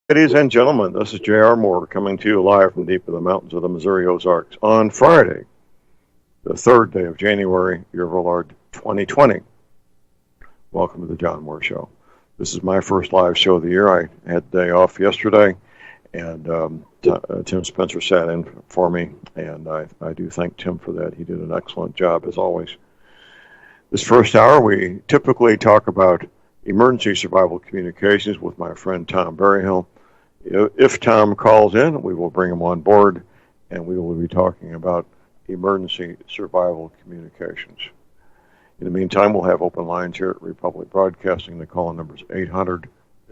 Ladies and gentlemen, this is J.R. Moore coming to you live from deep in the mountains of the Missouri Ozarks on Friday, the third day of January, year of our Lord 2020. Welcome to the John Moore Show. This is my first live show of the year. I had the day off yesterday, and Tim Spencer sat in for me, and I do thank Tim for that. He did an excellent job, as always. This first hour, we typically talk about emergency survival communications with my friend Tom Berryhill. If Tom calls in, we will bring him on board, and we will be talking about emergency survival communications. In the meantime, we'll have open lines here at Republic Broadcasting. The call number is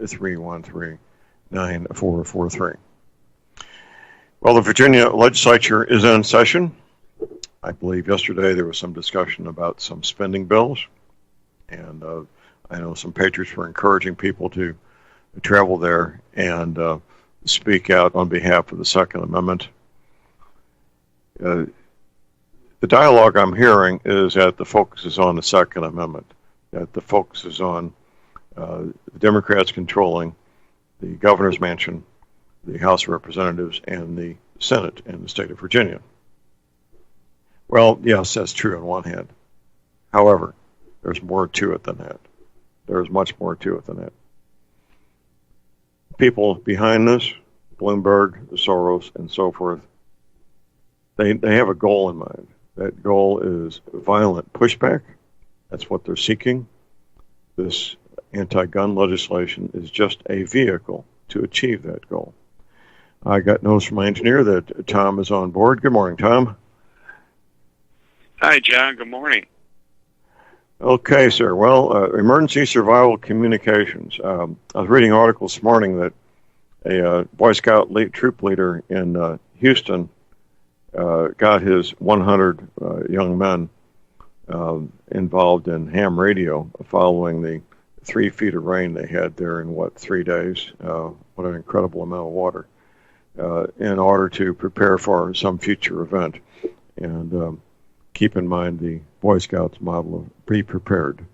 800-313-9443. Well, the Virginia legislature is in session. I believe yesterday there was some discussion about some spending bills, and I know some patriots were encouraging people to travel there and speak out on behalf of the Second Amendment. The dialogue I'm hearing is that the focus is on the Second Amendment, that the focus is on the Democrats controlling the governor's mansion, the House of Representatives, and the Senate in the state of Virginia. Well, yes, that's true on one hand. However, there's more to it than that. There's much more to it than that. People behind this, Bloomberg, Soros, and so forth, they have a goal in mind. That goal is violent pushback. That's what they're seeking. This anti-gun legislation is just a vehicle to achieve that goal. I got notice from my engineer that Tom is on board. Good morning, Tom. Hi, John. Good morning. Okay, sir. Well, emergency survival communications. I was reading an article this morning that a Boy Scout troop leader in Houston got his 100 young men involved in ham radio following the 3 feet of rain they had there in, 3 days? What an incredible amount of water, in order to prepare for some future event. And keep in mind the Boy Scouts model of be prepared.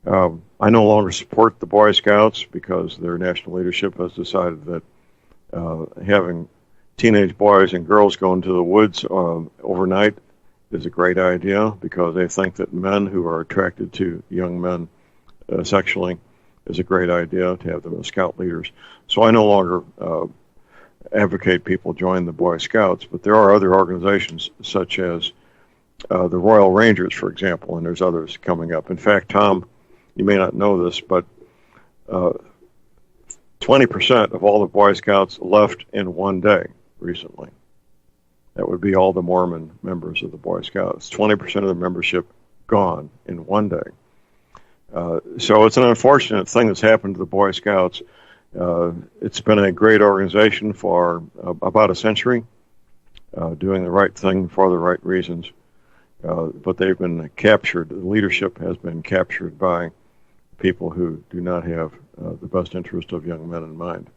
I no longer support the Boy Scouts because their national leadership has decided that having teenage boys and girls go into the woods overnight is a great idea, because they think that men who are attracted to young men sexually is a great idea to have them as scout leaders. So I no longer advocate people join the Boy Scouts, but there are other organizations such as the Royal Rangers, for example, and there's others coming up. In fact, Tom, you may not know this, but 20% of all the Boy Scouts left in one day recently. That would be all the Mormon members of the Boy Scouts. 20% of the membership gone in one day. So it's an unfortunate thing that's happened to the Boy Scouts. It's been a great organization for about a century, doing the right thing for the right reasons. But they've been captured. The leadership has been captured by people who do not have the best interest of young men in mind.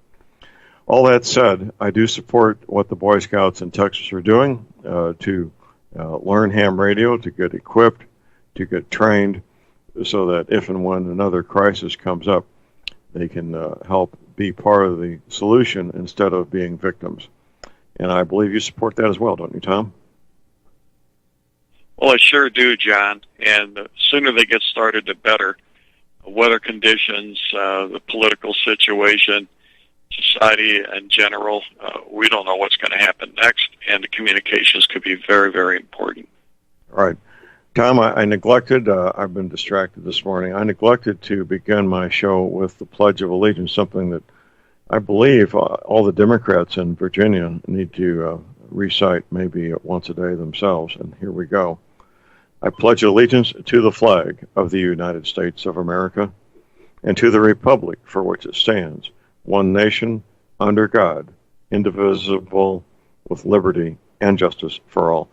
All that said, I do support what the Boy Scouts in Texas are doing to learn ham radio, to get equipped, to get trained, so that if and when another crisis comes up, they can help be part of the solution instead of being victims. And I believe you support that as well, don't you, Tom? Well, I sure do, John. And the sooner they get started, the better. Weather conditions, the political situation, society in general, we don't know what's going to happen next, and the communications could be very, very important. All right. Tom, I neglected, I've been distracted this morning, I neglected to begin my show with the Pledge of Allegiance, something that I believe all the Democrats in Virginia need to recite maybe once a day themselves, and here we go. I pledge allegiance to the flag of the United States of America and to the republic for which it stands, one nation, under God, indivisible, with liberty and justice for all.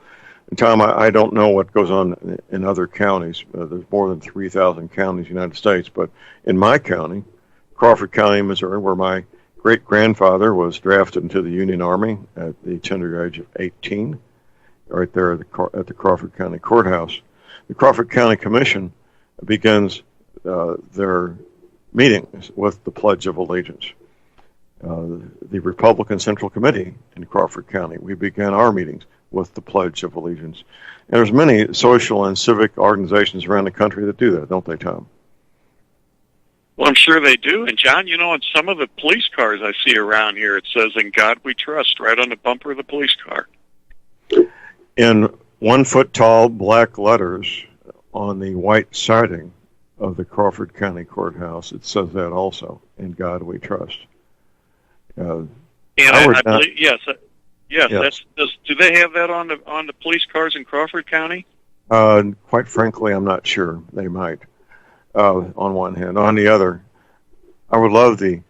And Tom, I don't know what goes on in other counties. There's more than 3,000 counties in the United States, but in my county, Crawford County, Missouri, where my great-grandfather was drafted into the Union Army at the tender age of 18, right there at the Crawford County Courthouse. The Crawford County Commission begins their meetings with the Pledge of Allegiance. the Republican Central Committee in Crawford County. We began our meetings with the Pledge of Allegiance. And there's many social and civic organizations around the country that do that, don't they, Tom? Well, I'm sure they do. And, John, on some of the police cars I see around here, it says, "In God We Trust," right on the bumper of the police car. In 1-foot-tall black letters on the white siding of the Crawford County Courthouse, it says that also, "In God We Trust." And I believe, yes. Do they have that on the police cars in Crawford County? Quite frankly, I'm not sure. They might. On one hand. On the other, I would love the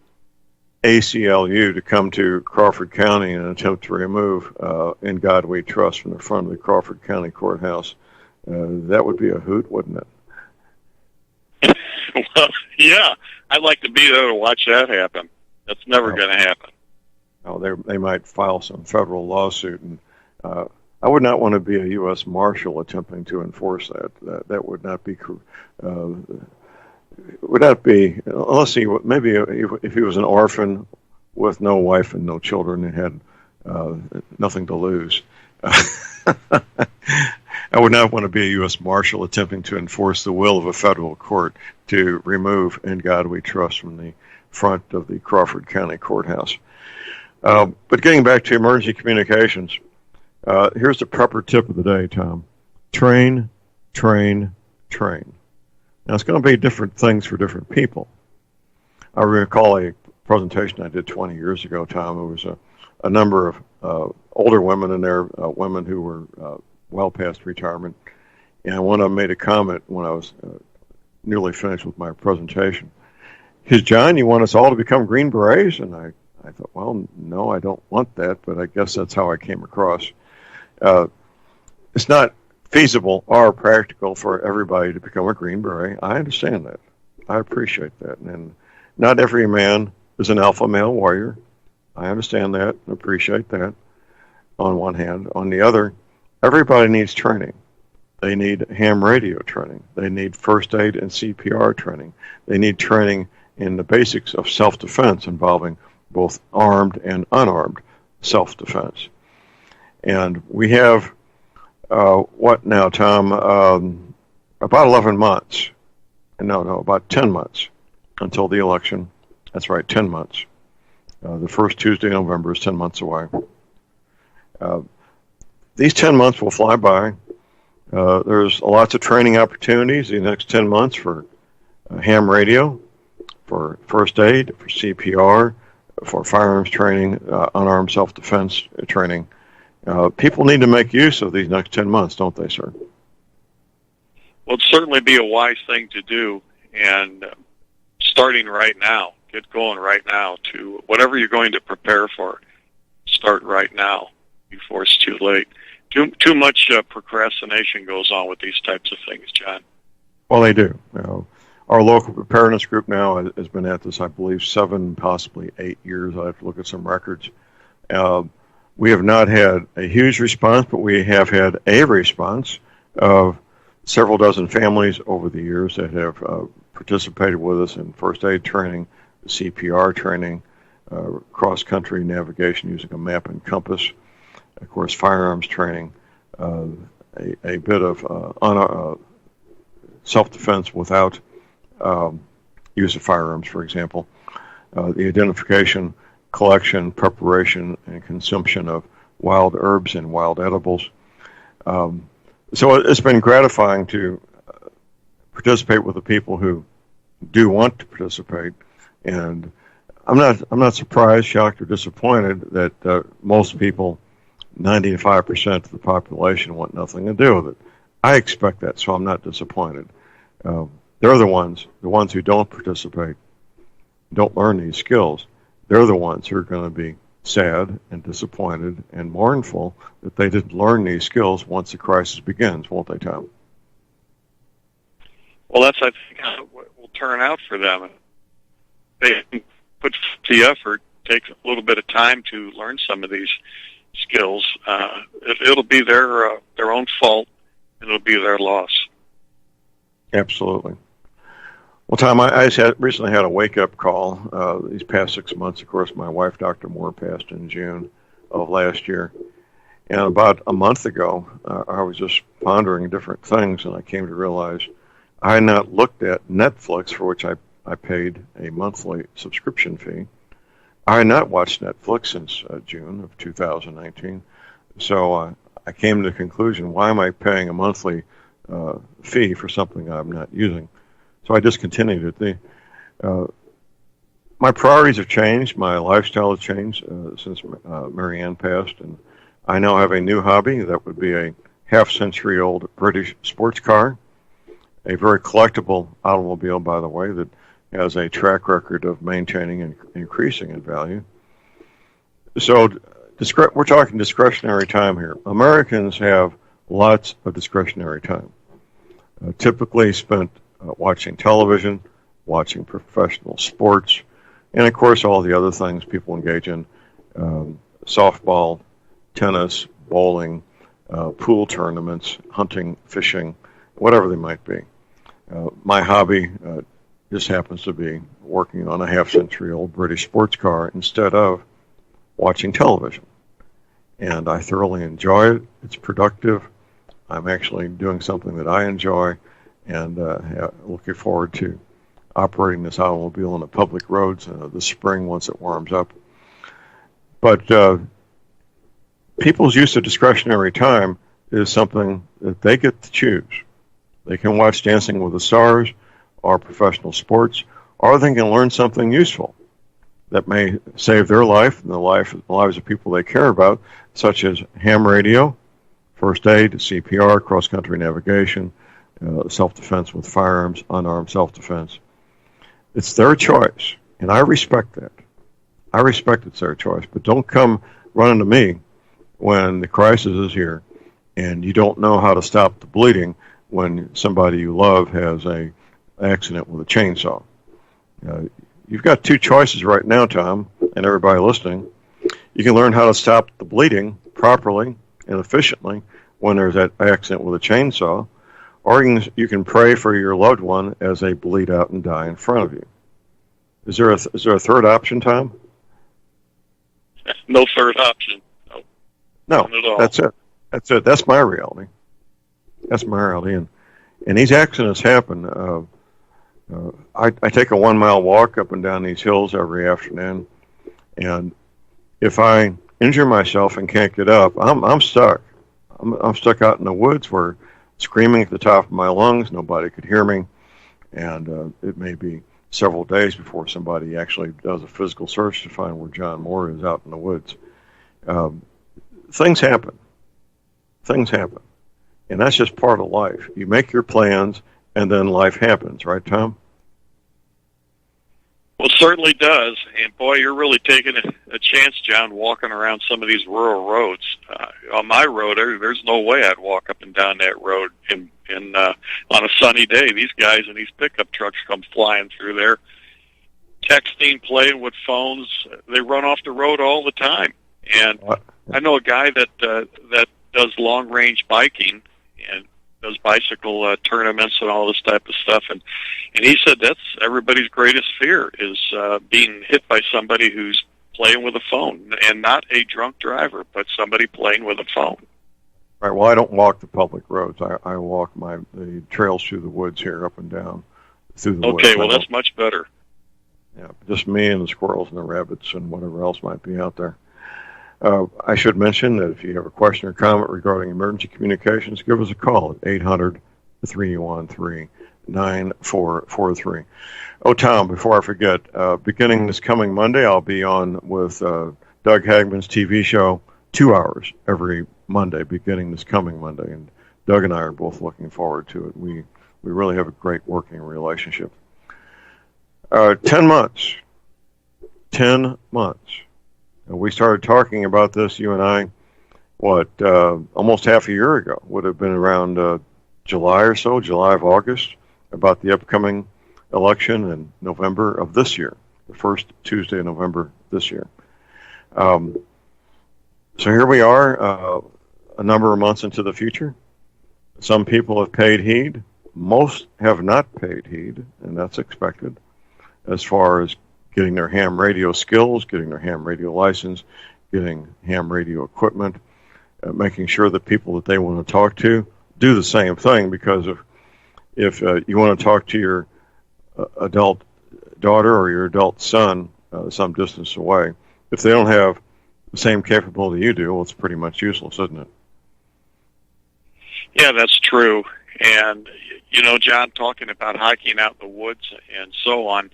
ACLU to come to Crawford County and attempt to remove "In God We Trust" from the front of the Crawford County Courthouse. That would be a hoot, wouldn't it? Well, yeah. I'd like to be there to watch that happen. That's never going to happen. Oh, they might file some federal lawsuit, and I would not want to be a U.S. Marshal attempting to enforce that. That would not be. Would not be, unless if he was an orphan with no wife and no children and had nothing to lose. I would not want to be a U.S. Marshal attempting to enforce the will of a federal court to remove "In God We Trust" from the front of the Crawford County Courthouse. But getting back to emergency communications, here's the prepper tip of the day, Tom. Train, train, train. Now, it's going to be different things for different people. I recall a presentation I did 20 years ago, Tom. It was a number of older women in there, women who were well past retirement. And one of them made a comment when I was nearly finished with my presentation. He said, "John, you want us all to become Green Berets?" And I thought, well, no, I don't want that, but I guess that's how I came across. It's not feasible or practical for everybody to become a Green Beret. I understand that. I appreciate that. And not every man is an alpha male warrior. I understand that and appreciate that on one hand. On the other, everybody needs training. They need ham radio training. They need first aid and CPR training. They need training in the basics of self-defense involving both armed and unarmed self-defense. And we have what now, Tom? About 11 months. No, about 10 months until the election. That's right, 10 months. The first Tuesday in November is 10 months away. These 10 months will fly by. There's lots of training opportunities in the next 10 months for ham radio, for first aid, for CPR, for firearms training, unarmed self-defense training. People need to make use of these next 10 months, don't they, sir? Well, it'd certainly be a wise thing to do, and starting right now, get going right now to whatever you're going to prepare for, start right now before it's too late. Too much procrastination goes on with these types of things, John. Well, they do. Our local preparedness group now has been at this, I believe, 7, possibly 8 years. I have to look at some records. We have not had a huge response, but we have had a response of several dozen families over the years that have participated with us in first aid training, CPR training, cross-country navigation using a map and compass, of course, firearms training, a bit of self-defense without use of firearms, for example, the identification, collection, preparation, and consumption of wild herbs and wild edibles. So it's been gratifying to participate with the people who do want to participate, and I'm not surprised, shocked, or disappointed that most people, 95% of the population, want nothing to do with it. I expect that, so I'm not disappointed. They're the ones who don't participate, don't learn these skills. They're the ones who are going to be sad and disappointed and mournful that they didn't learn these skills once the crisis begins, won't they, Tom? Well, that's, I think, how it will turn out for them. They put the effort, take a little bit of time to learn some of these skills. It'll be their own fault, and it'll be their loss. Absolutely. Well, Tom, I just recently had a wake-up call. These past 6 months, of course, my wife, Dr. Moore, passed in June of last year. And about a month ago, I was just pondering different things, and I came to realize I had not looked at Netflix, for which I paid a monthly subscription fee. I had not watched Netflix since June of 2019. So I came to the conclusion, why am I paying a monthly fee for something I'm not using? So I discontinued it. My priorities have changed. My lifestyle has changed since Mary Ann passed, and I now have a new hobby that would be a half-century-old British sports car, a very collectible automobile, by the way, that has a track record of maintaining and increasing in value. So we're talking discretionary time here. Americans have lots of discretionary time, typically spent watching television, watching professional sports, and of course all the other things people engage in, softball, tennis, bowling, pool tournaments, hunting, fishing, whatever they might be. My hobby just happens to be working on a half-century-old British sports car instead of watching television. And I thoroughly enjoy it. It's productive. I'm actually doing something that I enjoy, and looking forward to operating this automobile on the public roads this spring once it warms up. But people's use of discretionary time is something that they get to choose. They can watch Dancing with the Stars or professional sports, or they can learn something useful that may save their life and the lives of people they care about, such as ham radio, first aid, CPR, cross-country navigation, self-defense with firearms, unarmed self-defense. It's their choice, and I respect that. I respect it's their choice, but don't come running to me when the crisis is here and you don't know how to stop the bleeding when somebody you love has an accident with a chainsaw. You've got two choices right now, Tom, and everybody listening. You can learn how to stop the bleeding properly and efficiently when there's that accident with a chainsaw, or you can pray for your loved one as they bleed out and die in front of you. Is there a third option, Tom? No third option. No, not at all. That's it. That's it. That's my reality. That's my reality. And these accidents happen. I take a 1-mile walk up and down these hills every afternoon, and if I injure myself and can't get up, I'm stuck. I'm stuck out in the woods where screaming at the top of my lungs, nobody could hear me, and it may be several days before somebody actually does a physical search to find where John Moore is out in the woods. Things happen. Things happen. And that's just part of life. You make your plans, and then life happens, right, Tom? Well, it certainly does. And, boy, you're really taking a chance, John, walking around some of these rural roads. On my road, there's no way I'd walk up and down that road on a sunny day. These guys in these pickup trucks come flying through there, texting, playing with phones. They run off the road all the time. And I know a guy that does long-range biking and does bicycle tournaments and all this type of stuff, and he said that's everybody's greatest fear is being hit by somebody who's playing with a phone, and not a drunk driver, but somebody playing with a phone. Right. Well, I don't walk the public roads. I walk the trails through the woods here, up and down through the woods. Okay, well, that's much better. Yeah, just me and the squirrels and the rabbits and whatever else might be out there. I should mention that if you have a question or comment regarding emergency communications, give us a call at 800-313-9443. Oh, Tom, before I forget, beginning this coming Monday, I'll be on with Doug Hagman's TV show, 2 hours every Monday, beginning this coming Monday. And Doug and I are both looking forward to it. We really have a great working relationship. 10 months. 10 months. We started talking about this, you and I, almost half a year ago. Would have been around July or so, July of August, about the upcoming election in November of this year, the first Tuesday of November this year. So here we are, a number of months into the future. Some people have paid heed. Most have not paid heed, and that's expected, as far as getting their ham radio skills, getting their ham radio license, getting ham radio equipment, making sure that people that they want to talk to do the same thing, because if you want to talk to your adult daughter or your adult son some distance away, if they don't have the same capability you do, well, it's pretty much useless, isn't it? Yeah, that's true. And, you know, John, talking about hiking out in the woods and so on,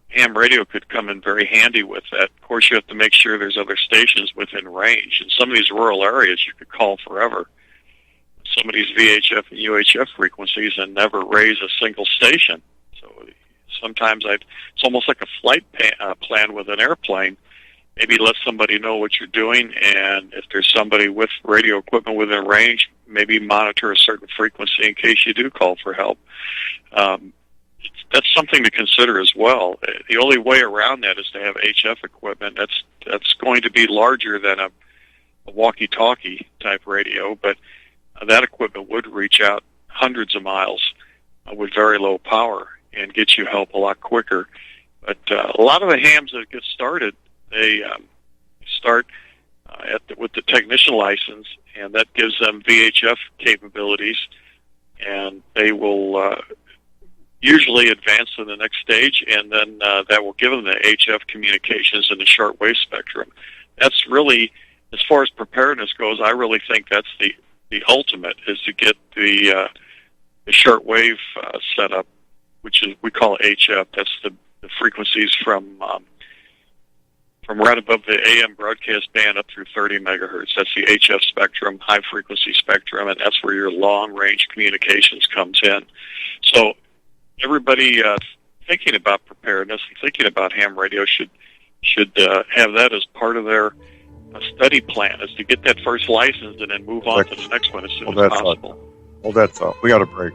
ham radio could come in very handy with that. Of course, you have to make sure there's other stations within range. In some of these rural areas, you could call forever. Some of these VHF and UHF frequencies and never raise a single station. So sometimes it's almost like a flight plan with an airplane. Maybe let somebody know what you're doing, and if there's somebody with radio equipment within range, maybe monitor a certain frequency in case you do call for help. That's something to consider as well. The only way around that is to have HF equipment. That's going to be larger than a walkie-talkie type radio, but that equipment would reach out hundreds of miles with very low power and get you help a lot quicker. But a lot of the hams that get started, they start with the technician license, and that gives them VHF capabilities, and they will usually advance to the next stage, and then that will give them the HF communications in the shortwave spectrum. That's really, as far as preparedness goes, I really think that's the ultimate, is to get the shortwave set up, which is, we call HF. That's the frequencies from right above the AM broadcast band up through 30 megahertz. That's the HF spectrum, high frequency spectrum, and that's where your long range communications comes in. So everybody thinking about preparedness and thinking about ham radio should have that as part of their study plan, is to get that first license and then move on to the next one as soon as possible. Well, that's all. We got a break.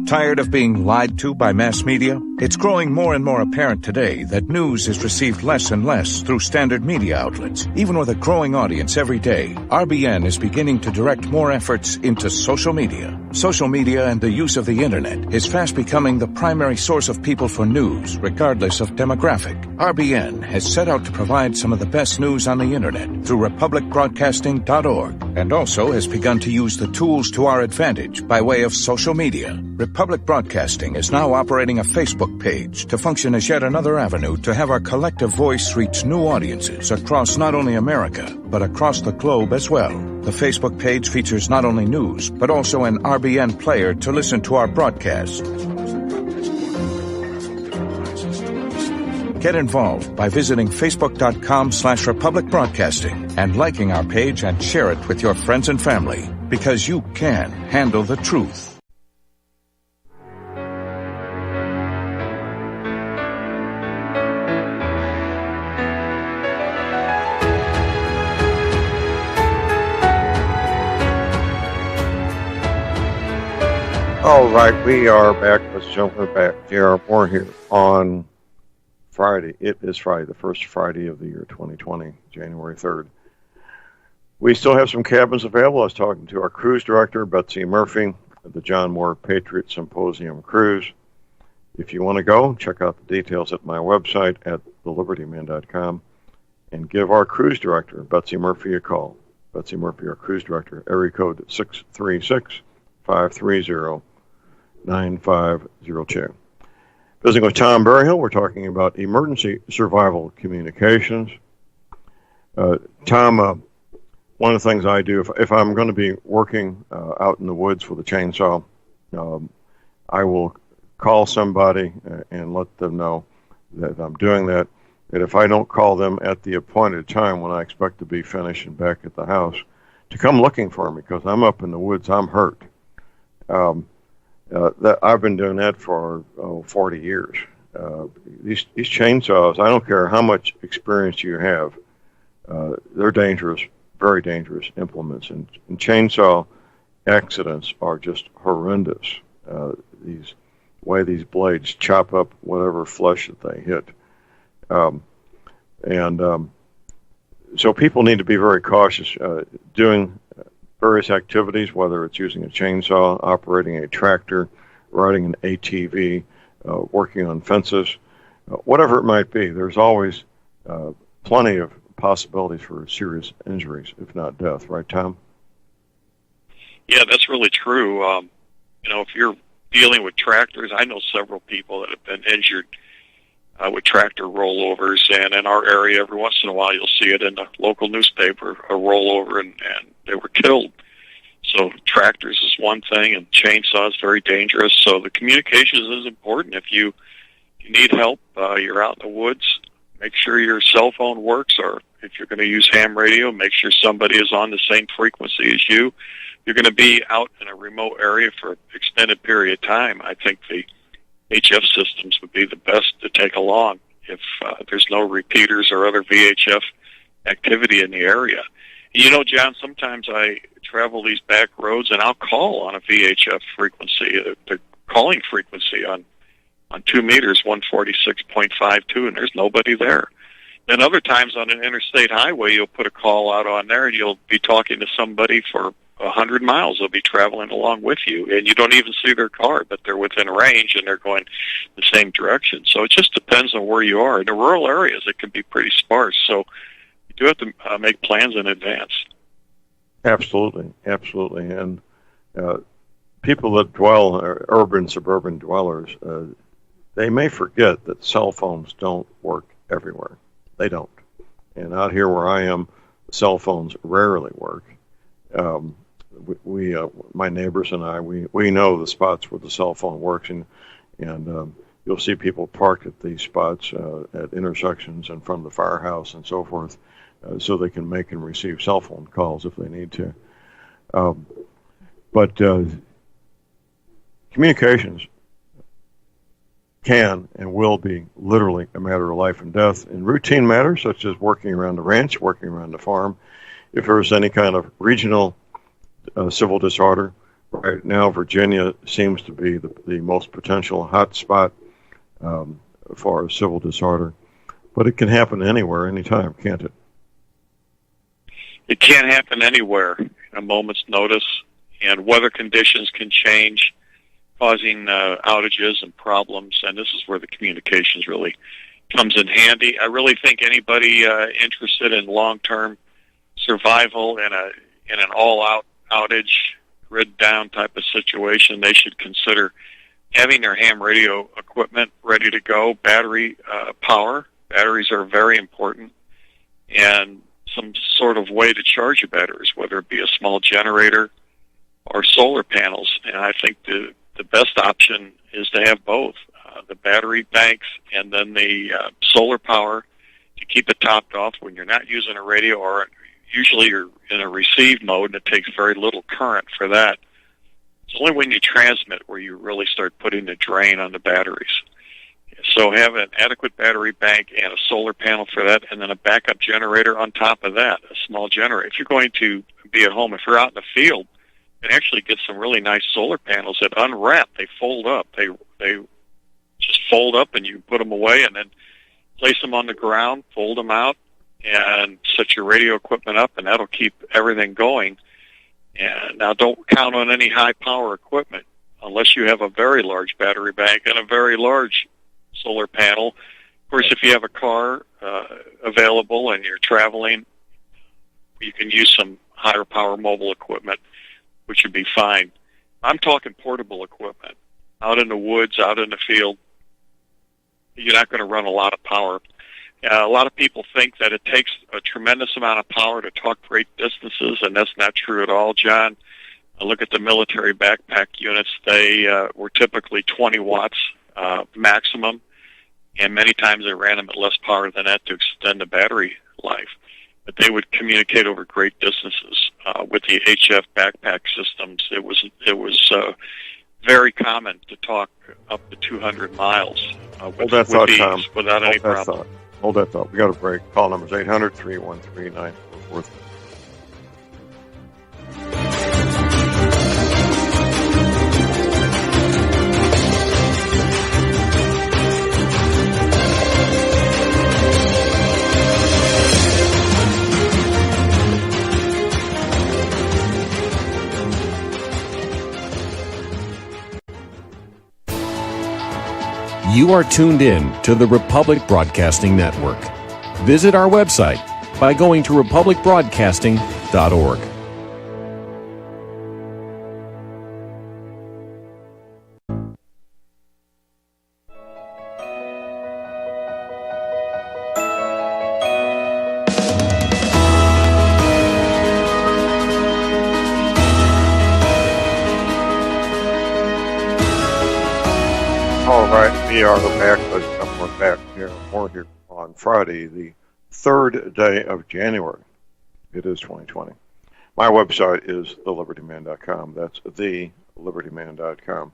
Tired of being lied to by mass media? It's growing more and more apparent today that news is received less and less through standard media outlets. Even with a growing audience every day, RBN is beginning to direct more efforts into social media. Social media and the use of the internet is fast becoming the primary source of people for news, regardless of demographic. RBN has set out to provide some of the best news on the internet through republicbroadcasting.org, and also has begun to use the tools to our advantage by way of social media. Republic Broadcasting is now operating a Facebook page to function as yet another avenue to have our collective voice reach new audiences across not only America, but across the globe as well. The Facebook page features not only news, but also an RBN player to listen to our broadcast. Get involved by visiting facebook.com/Republic Broadcasting and liking our page, and share it with your friends and family, because you can handle the truth. All right, we are back. Let's jump back. J.R. Moore here on Friday. It is Friday, the first Friday of the year 2020, January 3rd. We still have some cabins available. I was talking to our cruise director, Betsy Murphy, of the John Moore Patriot Symposium Cruise. If you want to go, check out the details at my website at thelibertyman.com and give our cruise director, Betsy Murphy, a call. Betsy Murphy, our cruise director, area code 636-530-9502. Visiting with Tom Berryhill, we're talking about emergency survival communications. Tom, one of the things I do, if I'm going to be working out in the woods with a chainsaw, I will call somebody and let them know that I'm doing that. That if I don't call them at the appointed time when I expect to be finished and back at the house, to come looking for me, because I'm up in the woods, I'm hurt. That I've been doing that for 40 years, These chainsaws, I don't care how much experience you have, they're dangerous, very dangerous implements, and chainsaw accidents are just horrendous. These way these blades chop up whatever flesh that they hit, so people need to be very cautious doing various activities, whether it's using a chainsaw, operating a tractor, riding an ATV, working on fences, whatever it might be. There's always plenty of possibilities for serious injuries, if not death. Right, Tom? Yeah, that's really true. If you're dealing with tractors, I know several people that have been injured with tractor rollovers, and in our area, every once in a while, you'll see it in the local newspaper, a rollover, and they were killed. So tractors is one thing, and chainsaws very dangerous. So the communications is important. If you need help, you're out in the woods, make sure your cell phone works, or if you're going to use ham radio, make sure somebody is on the same frequency as you. You're going to be out in a remote area for an extended period of time. I think the HF systems would be the best to take along if there's no repeaters or other VHF activity in the area. John, sometimes I travel these back roads and I'll call on a VHF frequency, the calling frequency on 2 meters, 146.52, and there's nobody there. Then other times on an interstate highway, you'll put a call out on there and you'll be talking to somebody for 100 miles. They'll be traveling along with you, and you don't even see their car, but they're within range and they're going the same direction. So it just depends on where you are. In the rural areas, it can be pretty sparse, so you do have to make plans in advance. Absolutely, absolutely. And people that dwell, urban, suburban dwellers, they may forget that cell phones don't work everywhere. They don't. And out here where I am, cell phones rarely work. My neighbors and I, we know the spots where the cell phone works, and you'll see people parked at these spots at intersections in front of the firehouse and so forth, so they can make and receive cell phone calls if they need to. But communications can and will be literally a matter of life and death in routine matters such as working around the ranch, working around the farm. If there's any kind of regional civil disorder, right now Virginia seems to be the most potential hot spot for civil disorder. But it can happen anywhere, anytime, can't it? It can happen anywhere in a moment's notice, and weather conditions can change, causing outages and problems, and this is where the communications really comes in handy. I really think anybody interested in long-term survival in an all-out outage, grid-down type of situation, they should consider having their ham radio equipment ready to go, battery power. Batteries are very important, and some sort of way to charge your batteries, whether it be a small generator or solar panels. And I think the best option is to have both, the battery banks and then the solar power to keep it topped off when you're not using a radio, or usually you're in a receive mode and it takes very little current for that. It's only when you transmit where you really start putting the drain on the batteries. So have an adequate battery bank and a solar panel for that, and then a backup generator on top of that, a small generator. If you're going to be at home, if you're out in the field, you can actually get some really nice solar panels that unwrap. They fold up. They just fold up, and you put them away, and then place them on the ground, fold them out, and set your radio equipment up, and that'll keep everything going. And now don't count on any high-power equipment unless you have a very large battery bank and a very large solar panel. Of course, if you have a car available and you're traveling, you can use some higher power mobile equipment, which would be fine. I'm talking portable equipment. Out in the woods, out in the field, you're not going to run a lot of power. A lot of people think that it takes a tremendous amount of power to talk great distances, and that's not true at all, John. Look at the military backpack units. They were typically 20 watts maximum, and many times they ran them at less power than that to extend the battery life. But they would communicate over great distances with the HF backpack systems. It was very common to talk up to 200 miles Hold that thought, Tom. without any problem. Hold that thought. We got a break. Call numbers 800-313-9443. You are tuned in to the Republic Broadcasting Network. Visit our website by going to republicbroadcasting.org. All right, we are back. We're back here. We're here on Friday, the 3rd day of January. It is 2020. My website is thelibertyman.com. That's thelibertyman.com.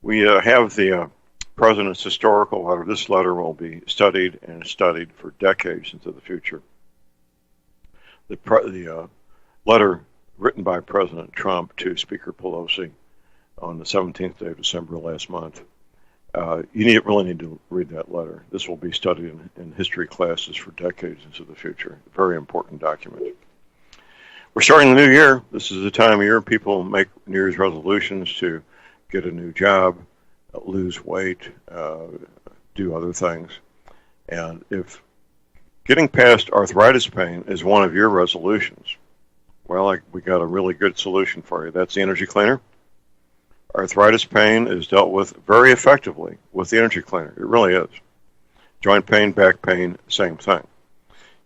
We have the President's Historical Letter. This letter will be studied and studied for decades into the future. The letter written by President Trump to Speaker Pelosi on the 17th day of December last month. You really need to read that letter. This will be studied in history classes for decades into the future. A very important document. We're starting the new year. This is the time of year people make New Year's resolutions to get a new job, lose weight, do other things. And if getting past arthritis pain is one of your resolutions, well, we got a really good solution for you. That's the energy cleaner. Arthritis pain is dealt with very effectively with the energy cleaner. It really is. Joint pain, back pain, same thing.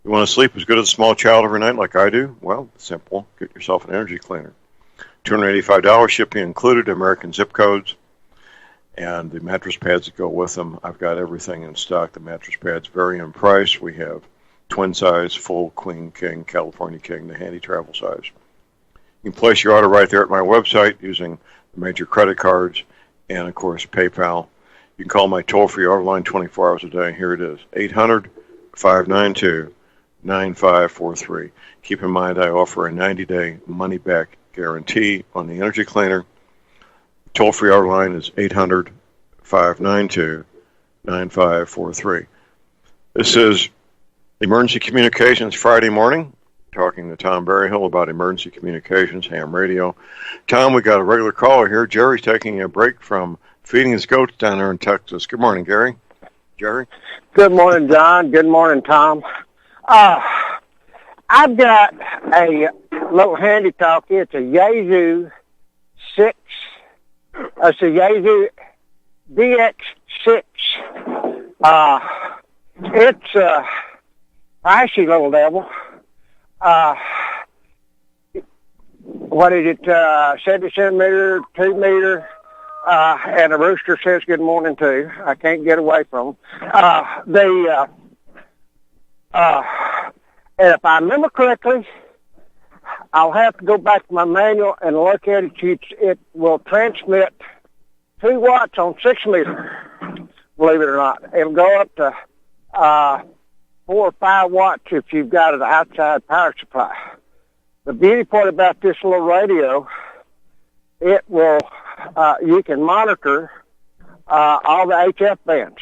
You want to sleep as good as a small child every night like I do? Well, simple. Get yourself an energy cleaner. $285 shipping included, American zip codes, and the mattress pads that go with them. I've got everything in stock. The mattress pads vary in price. We have twin size, full, queen, king, California king, the handy travel size. You can place your order right there at my website using major credit cards, and of course PayPal. You can call my toll-free order line 24 hours a day. Here it is, 800-592-9543. Keep in mind I offer a 90-day money-back guarantee on the energy cleaner. Toll-free order line is 800-592-9543. This is Emergency Communications Friday morning. Talking to Tom Berryhill about emergency communications, ham radio. Tom, we got a regular caller here. Jerry's taking a break from feeding his goats down there in Texas. Good morning, Gary. Jerry? Good morning, John. Good morning, Tom. I've got a little handy talkie. It's a Yaesu 6. It's a Yaesu DX6. It's a pricey little devil. What is it, 70 centimeter, 2 meter, and a rooster says good morning too. I can't get away from them. And if I remember correctly, I'll have to go back to my manual and look at it. It will transmit 2 watts on 6 meter, believe it or not. It'll go up to 4 or 5 watts if you've got an outside power supply. The beauty part about this little radio, it will, you can monitor all the HF bands.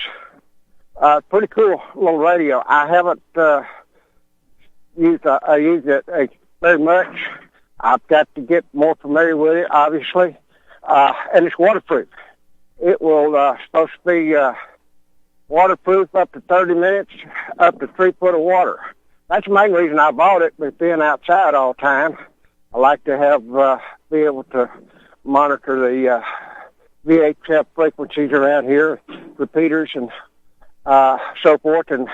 Pretty cool little radio. I haven't used it very much. I've got to get more familiar with it, obviously. And it's waterproof. It will supposed to be waterproof up to 30 minutes, up to 3 foot of water. That's the main reason I bought it, but being outside all the time, I like to have be able to monitor the VHF frequencies around here, repeaters and so forth, and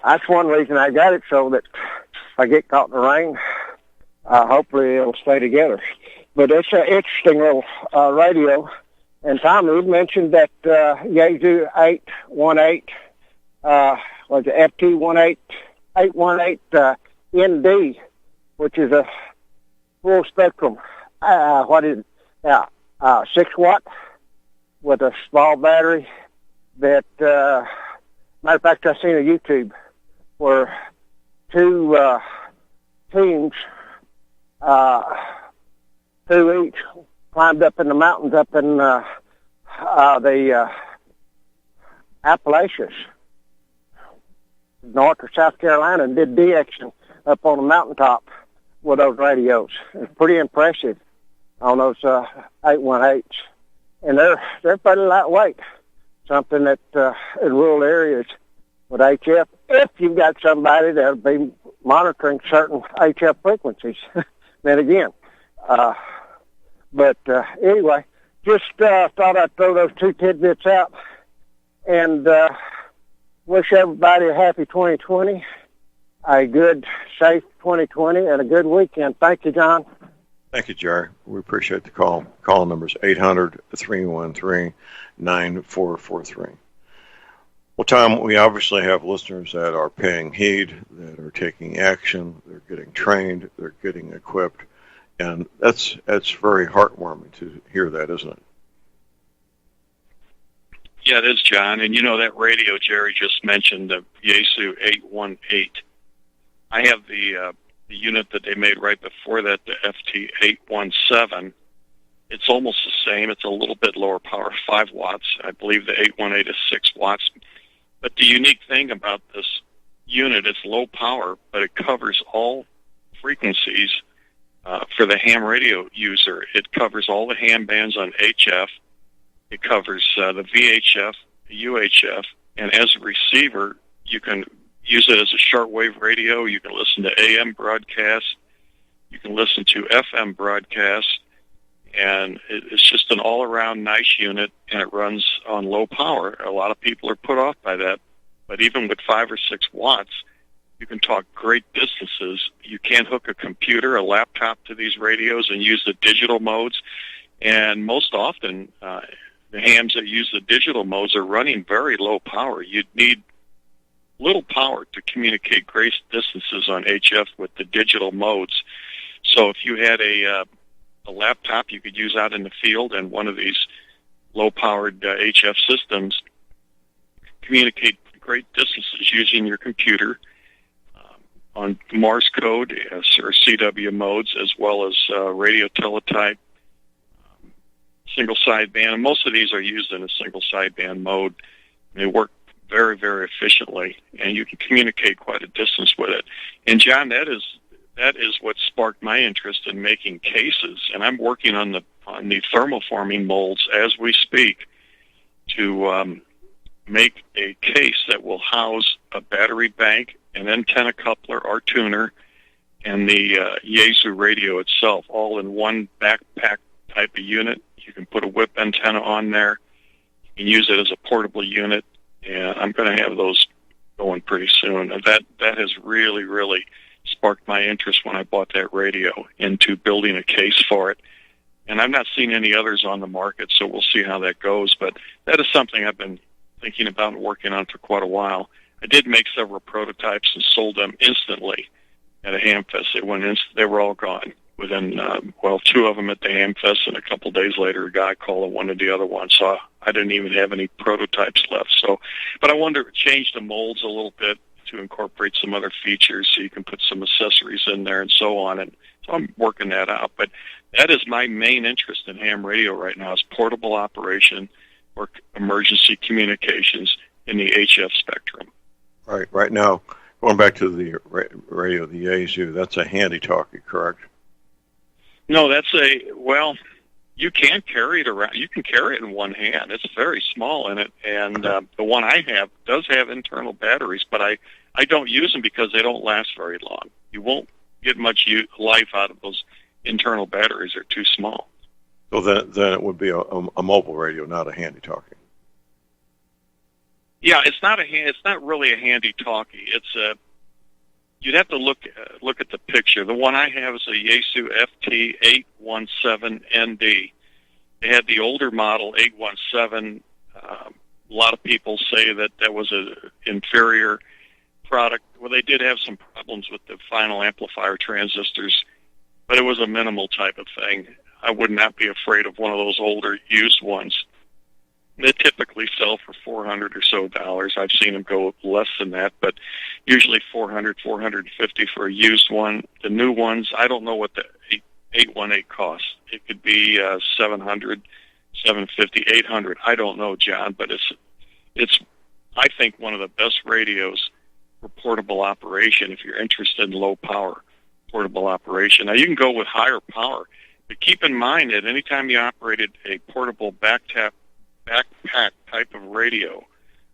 that's one reason I got it, so that if I get caught in the rain, hopefully it'll stay together. But it's an interesting little radio. And Tom, you mentioned that Yaesu 818, was it FT818 ND, which is a full spectrum. What is it? Yeah, 6 watt with a small battery that, matter of fact, I seen a YouTube where two teams, two each, climbed up in the mountains up in the Appalachians, North or South Carolina, and did de-action up on the mountaintop with those radios. It's pretty impressive on those 818s, and they're pretty lightweight. Something that in rural areas with HF, if you've got somebody that'll be monitoring certain HF frequencies, then again. But anyway, just thought I'd throw those 2 tidbits out, and wish everybody a happy 2020, a good, safe 2020, and a good weekend. Thank you, John. Thank you, Jerry. We appreciate the call. Call number is 800-313-9443. Well, Tom, we obviously have listeners that are paying heed, that are taking action, they're getting trained, they're getting equipped, and that's very heartwarming to hear that, isn't it? Yeah, it is, John. And that radio Jerry just mentioned, the Yaesu 818, I have the unit that they made right before that, the FT 817. It's almost the same. It's a little bit lower power, 5 watts. I believe the 818 is 6 watts. But the unique thing about this unit, it's low power, but it covers all frequencies for the ham radio user. It covers all the ham bands on HF. It covers the VHF, the UHF, and as a receiver, you can use it as a shortwave radio. You can listen to AM broadcasts. You can listen to FM broadcasts. And it's just an all-around nice unit, and it runs on low power. A lot of people are put off by that. But even with 5 or 6 watts, you can talk great distances. You can't hook a computer, a laptop to these radios and use the digital modes. And most often, the hams that use the digital modes are running very low power. You'd need little power to communicate great distances on HF with the digital modes. So if you had a laptop you could use out in the field and one of these low-powered HF systems, communicate great distances using your computer on Morse code or CW modes, as well as radio teletype, single sideband. And most of these are used in a single sideband mode. They work very, very efficiently, and you can communicate quite a distance with it. And John, that is what sparked my interest in making cases, and I'm working on the thermoforming molds as we speak to make a case that will house a battery bank, an antenna coupler or tuner, and the Yaesu radio itself, all in one backpack type of unit. You can put a whip antenna on there. You can use it as a portable unit, and I'm going to have those going pretty soon. And that has really, really sparked my interest when I bought that radio into building a case for it. And I've not seen any others on the market, so we'll see how that goes. But that is something I've been thinking about and working on for quite a while. I did make several prototypes and sold them instantly at a ham fest. They were all gone within, 2 of them at the ham fest, and a couple of days later, a guy called and wanted the other one. So I didn't even have any prototypes left. So, but I wanted to change the molds a little bit to incorporate some other features so you can put some accessories in there and so on. And so I'm working that out. But that is my main interest in ham radio right now, is portable operation or emergency communications in the HF spectrum. Right now, going back to the radio, the Yaesu, that's a handy-talkie, correct? No, you can carry it around. You can carry it in one hand. It's very small in it, and the one I have does have internal batteries, but I don't use them because they don't last very long. You won't get much life out of those internal batteries. They're too small. So then it would be a mobile radio, not a handy-talkie. Yeah, it's not really a handy-talkie. You'd have to look at the picture. The one I have is a Yaesu FT817ND. They had the older model 817. A lot of people say that was an inferior product. Well, they did have some problems with the final amplifier transistors, but it was a minimal type of thing. I would not be afraid of one of those older used ones. They typically sell for $400 or so. I've seen them go less than that, but usually $400, $450 for a used one. The new ones, I don't know what the 818 costs. It could be $700, $750, $800. I don't know, John, but it's I think one of the best radios for portable operation if you're interested in low power portable operation. Now you can go with higher power, but keep in mind that anytime you operated a portable backpack type of radio,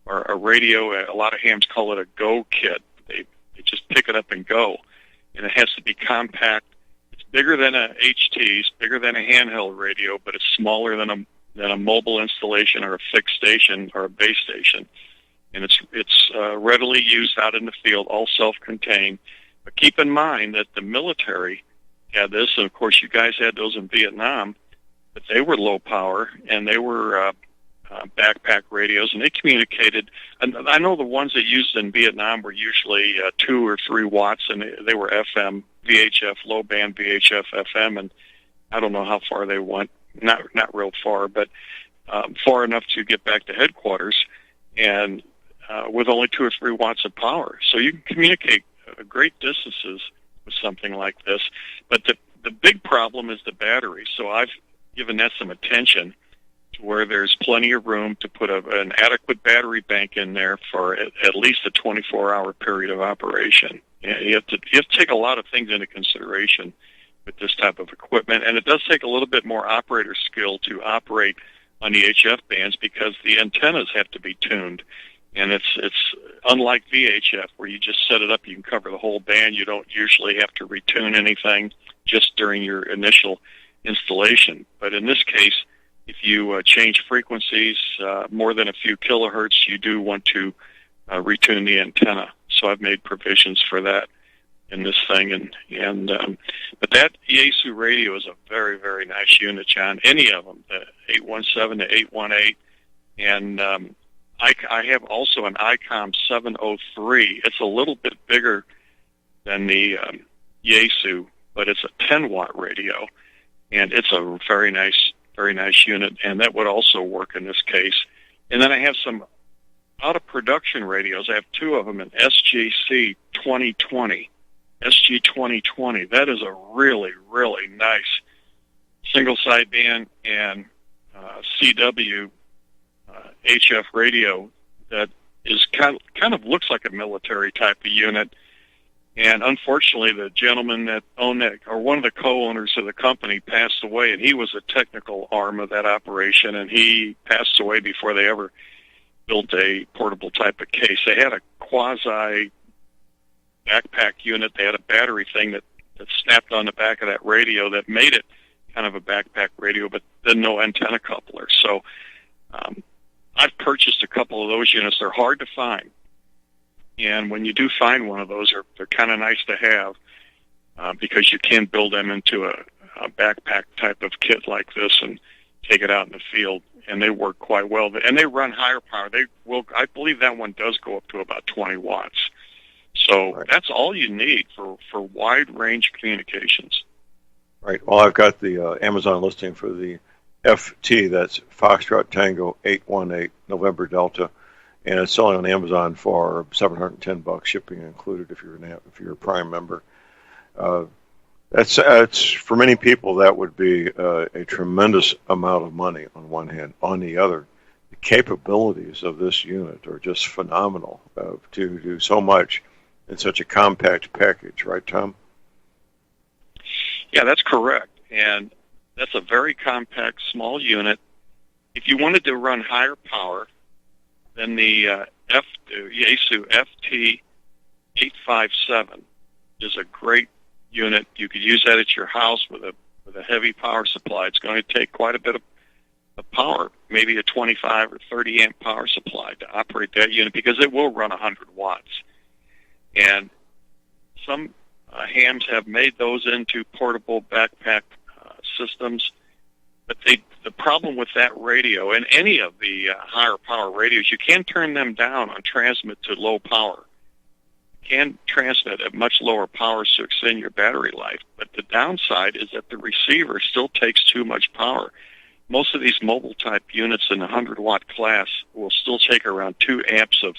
or a radio, a lot of hams call it a go kit. They just pick it up and go, and it has to be compact. It's bigger than a HT, it's bigger than a handheld radio, but it's smaller than a mobile installation or a fixed station or a base station, and it's readily used out in the field, all self-contained. But keep in mind that the military had this, and of course you guys had those in Vietnam, but they were low power, and they were backpack radios, and they communicated. And I know the ones they used in Vietnam were usually 2 or 3 watts, and they were FM, VHF, low band VHF, FM, and I don't know how far they went. Not real far, but far enough to get back to headquarters, and with only 2 or 3 watts of power. So you can communicate great distances with something like this. But the big problem is the battery. So I've given that some attention, to where there's plenty of room to put an adequate battery bank in there for at least a 24-hour period of operation. You have to take a lot of things into consideration with this type of equipment, and it does take a little bit more operator skill to operate on the HF bands, because the antennas have to be tuned, and it's unlike VHF, where you just set it up, you can cover the whole band. You don't usually have to retune anything just during your initial installation. But in this case, if you change frequencies more than a few kilohertz, you do want to retune the antenna. So I've made provisions for that in this thing, but that Yaesu radio is a very, very nice unit, John. Any of them, the 817, the 818, and I have also an ICOM 703. It's a little bit bigger than the Yaesu, but it's a 10-watt radio, and it's a very nice unit, and that would also work in this case. And then I have some out-of-production radios. I have 2 of them, an SGC 2020. SG 2020. That is a really, really nice single sideband and CW HF radio that is kind of looks like a military type of unit. And unfortunately, the gentleman that owned that, or one of the co-owners of the company, passed away, and he was a technical arm of that operation, and he passed away before they ever built a portable type of case. They had a quasi backpack unit. They had a battery thing that snapped on the back of that radio that made it kind of a backpack radio, but then no antenna coupler. So I've purchased a couple of those units. They're hard to find, and when you do find one of those, they're kind of nice to have because you can build them into a backpack type of kit like this and take it out in the field, and they work quite well. And they run higher power. I believe that one does go up to about 20 watts. So right. That's all you need for wide-range communications. Right. Well, I've got the Amazon listing for the FT, that's Foxtrot Tango 818 November Delta, and it's selling on Amazon for $710, shipping included if you're a Prime member. That's for many people, that would be a tremendous amount of money on one hand. On the other, the capabilities of this unit are just phenomenal to do so much in such a compact package, right, Tom? Yeah, that's correct. And that's a very compact, small unit. If you wanted to run higher power, then the Yaesu FT857 is a great unit. You could use that at your house with a heavy power supply. It's going to take quite a bit of power, maybe a 25 or 30 amp power supply to operate that unit, because it will run 100 watts. And some hams have made those into portable backpack systems, but the problem with that radio and any of the higher power radios, you can turn them down on transmit to low power. can transmit at much lower power to extend your battery life. But the downside is that the receiver still takes too much power. Most of these mobile-type units in the 100-watt class will still take around 2 amps of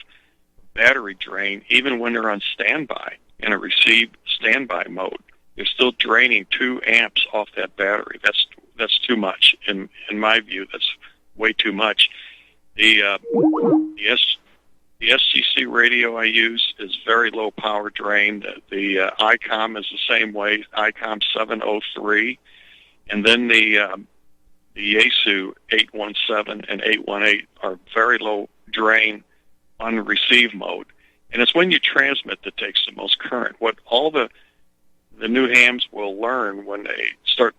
battery drain, even when they're on standby, in a receive standby mode. They're still draining 2 amps off that battery. That's too much. In my view, that's way too much. The SGC radio I use is very low power drain. The ICOM is the same way, ICOM 703. And then the Yaesu 817 and 818 are very low drain on the receive mode. And it's when you transmit that takes the most current. What all the new hams will learn when they start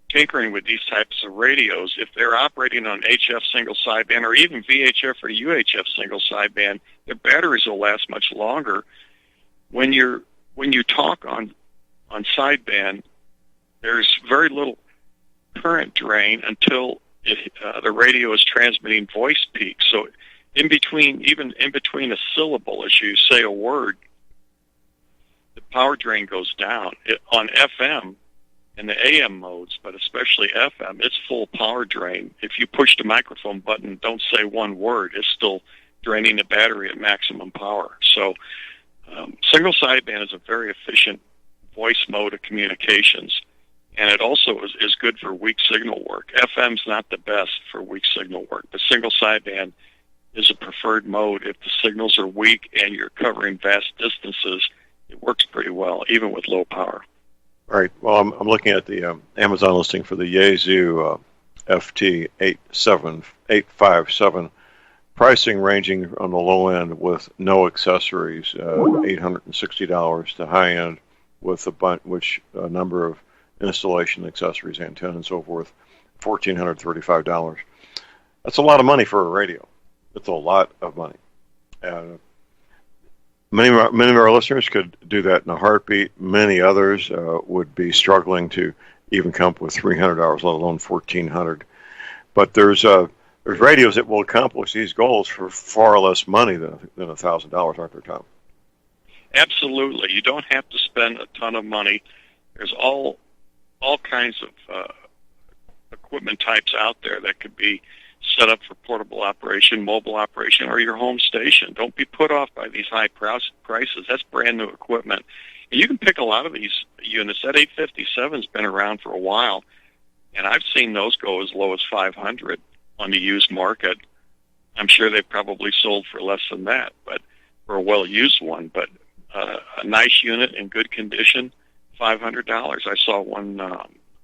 tinkering with these types of radios, if they're operating on HF single sideband or even VHF or UHF single sideband, their batteries will last much longer. When you talk on sideband, there's very little current drain until the radio is transmitting voice peaks. So even in between a syllable, as you say a word, the power drain goes down. On FM, in the AM modes, but especially FM, it's full power drain. If you push the microphone button, don't say one word, it's still draining the battery at maximum power. So single sideband is a very efficient voice mode of communications, and it also is good for weak signal work. FM's not the best for weak signal work, but single sideband is a preferred mode. If the signals are weak and you're covering vast distances, it works pretty well, even with low power. All right. Well, I'm looking at the Amazon listing for the Yaesu FT857, pricing ranging on the low end with no accessories, $860 to high end with a number of installation accessories, antenna, and so forth, $1,435. That's a lot of money for a radio. It's a lot of money. Many of our listeners could do that in a heartbeat. Many others would be struggling to even come up with $300, let alone $1,400. But there's radios that will accomplish these goals for far less money than $1,000, aren't there, Tom? Absolutely. You don't have to spend a ton of money. There's all kinds of equipment types out there that could be set up for portable operation, mobile operation, or your home station. Don't be put off by these high prices. That's brand new equipment. And you can pick a lot of these units. That 857's been around for a while, and I've seen those go as low as $500 on the used market. I'm sure they probably sold for less than that, but for a well-used one. But a nice unit in good condition, $500. I saw one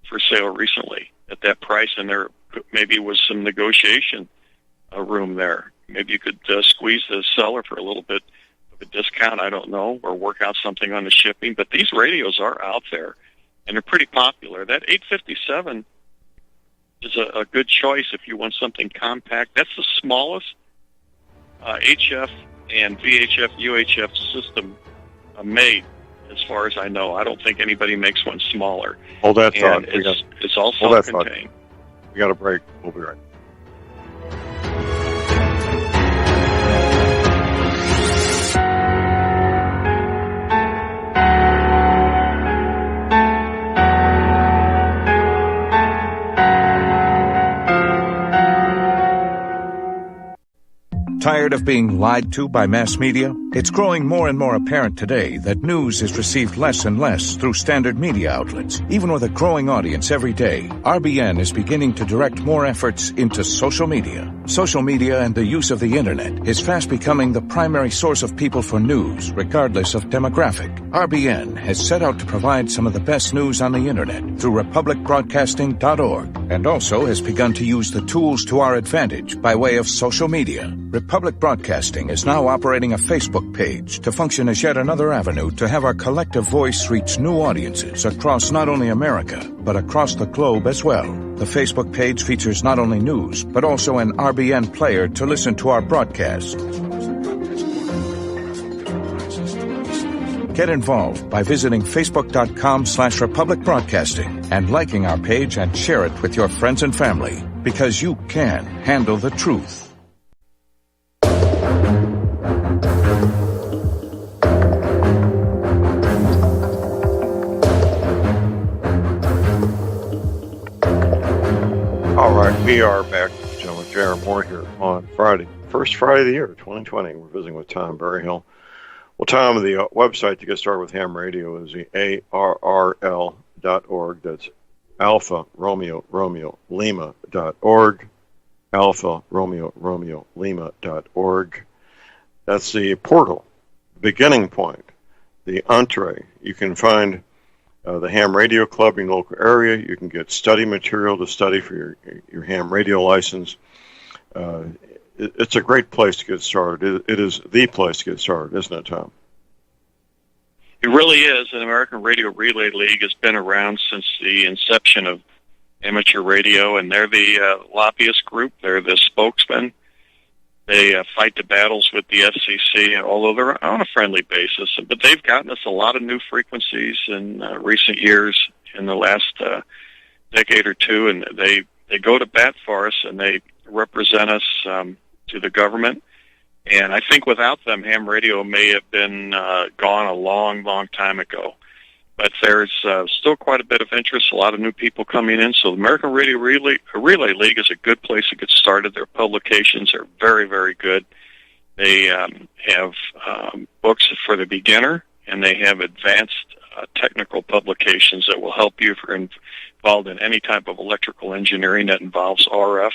for sale recently at that price, and there maybe was some negotiation room there. Maybe you could squeeze the seller for a little bit of a discount, I don't know, or work out something on the shipping. But these radios are out there, and they're pretty popular. That 857 is a good choice if you want something compact. That's the smallest HF and VHF, UHF system made, as far as I know. I don't think anybody makes one smaller. Hold that thought. It's all self-contained. We got a break. We'll be right back. Tired of being lied to by mass media? It's growing more and more apparent today that news is received less and less through standard media outlets. Even with a growing audience every day, RBN is beginning to direct more efforts into social media. Social media and the use of the internet is fast becoming the primary source of people for news, regardless of demographic. RBN has set out to provide some of the best news on the internet through republicbroadcasting.org, and also has begun to use the tools to our advantage by way of social media. Republic Broadcasting is now operating a Facebook page to function as yet another avenue to have our collective voice reach new audiences across not only America, but across the globe as well. The Facebook page features not only news, but also an RBN player to listen to our broadcasts. Get involved by visiting facebook.com/Republic Broadcasting and liking our page and share it with your friends and family, because you can handle the truth. We are back, gentlemen. J.R. Moore here on Friday, first Friday of the year, 2020. We're visiting with Tom Berryhill. Well, Tom, the website to get started with ham radio is the ARRL.org. That's Alpha Romeo Romeo Lima.org. Alpha Romeo Romeo Lima.org. That's the portal, beginning point, the entree. You can find the Ham Radio Club in your local area. You can get study material to study for your ham radio license. It's a great place to get started. It is the place to get started, isn't it, Tom? It really is. The American Radio Relay League has been around since the inception of amateur radio, and they're the lobbyist group. They're the spokesman. They fight the battles with the FCC, although they're on a friendly basis. But they've gotten us a lot of new frequencies in recent years, in the last decade or two, and they go to bat for us, and they represent us to the government. And I think without them, ham radio may have been gone a long, long time ago. But there's still quite a bit of interest, a lot of new people coming in. So the American Radio Relay League is a good place to get started. Their publications are very, very good. They have books for the beginner, and they have advanced technical publications that will help you if you're involved in any type of electrical engineering that involves RF,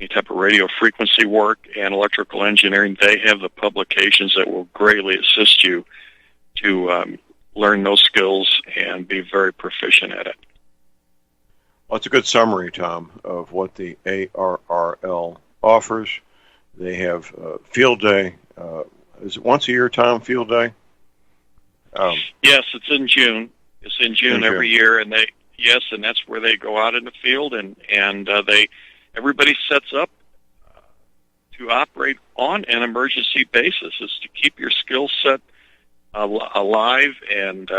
any type of radio frequency work, and electrical engineering. They have the publications that will greatly assist you to learn those skills and be very proficient at it. Well, it's a good summary, Tom, of what the ARRL offers. They have Field Day. Is it once a year, Tom, Field Day? Yes, it's in June. It's in June every year, and that's where they go out in the field, and everybody sets up to operate on an emergency basis. It's to keep your skill set alive and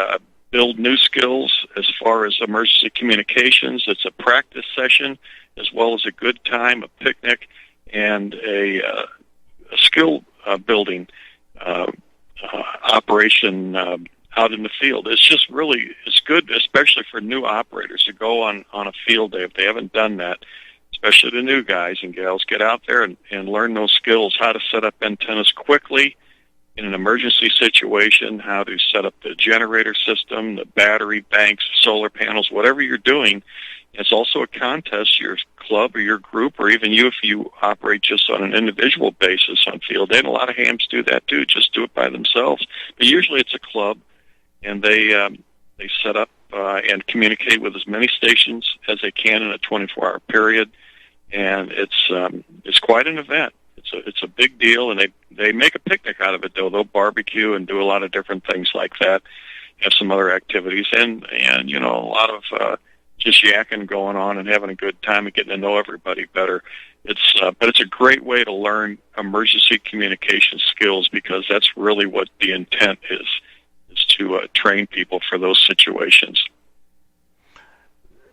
build new skills as far as emergency communications. It's a practice session as well as a good time, a picnic, and a skill building operation out in the field. It's just it's good, especially for new operators, to go on a field day if they haven't done that, especially the new guys and gals. Get out there and learn those skills, how to set up antennas quickly in an emergency situation, how to set up the generator system, the battery banks, solar panels, whatever you're doing. It's also a contest, your club or your group, or even you if you operate just on an individual basis on field day. And a lot of hams do that too, just do it by themselves. But usually it's a club, and they set up and communicate with as many stations as they can in a 24-hour period. And it's quite an event. It's a big deal, and they make a picnic out of it, though. They'll barbecue and do a lot of different things like that, have some other activities, and a lot of just yakking going on and having a good time and getting to know everybody better. But it's a great way to learn emergency communication skills, because that's really what the intent is to train people for those situations.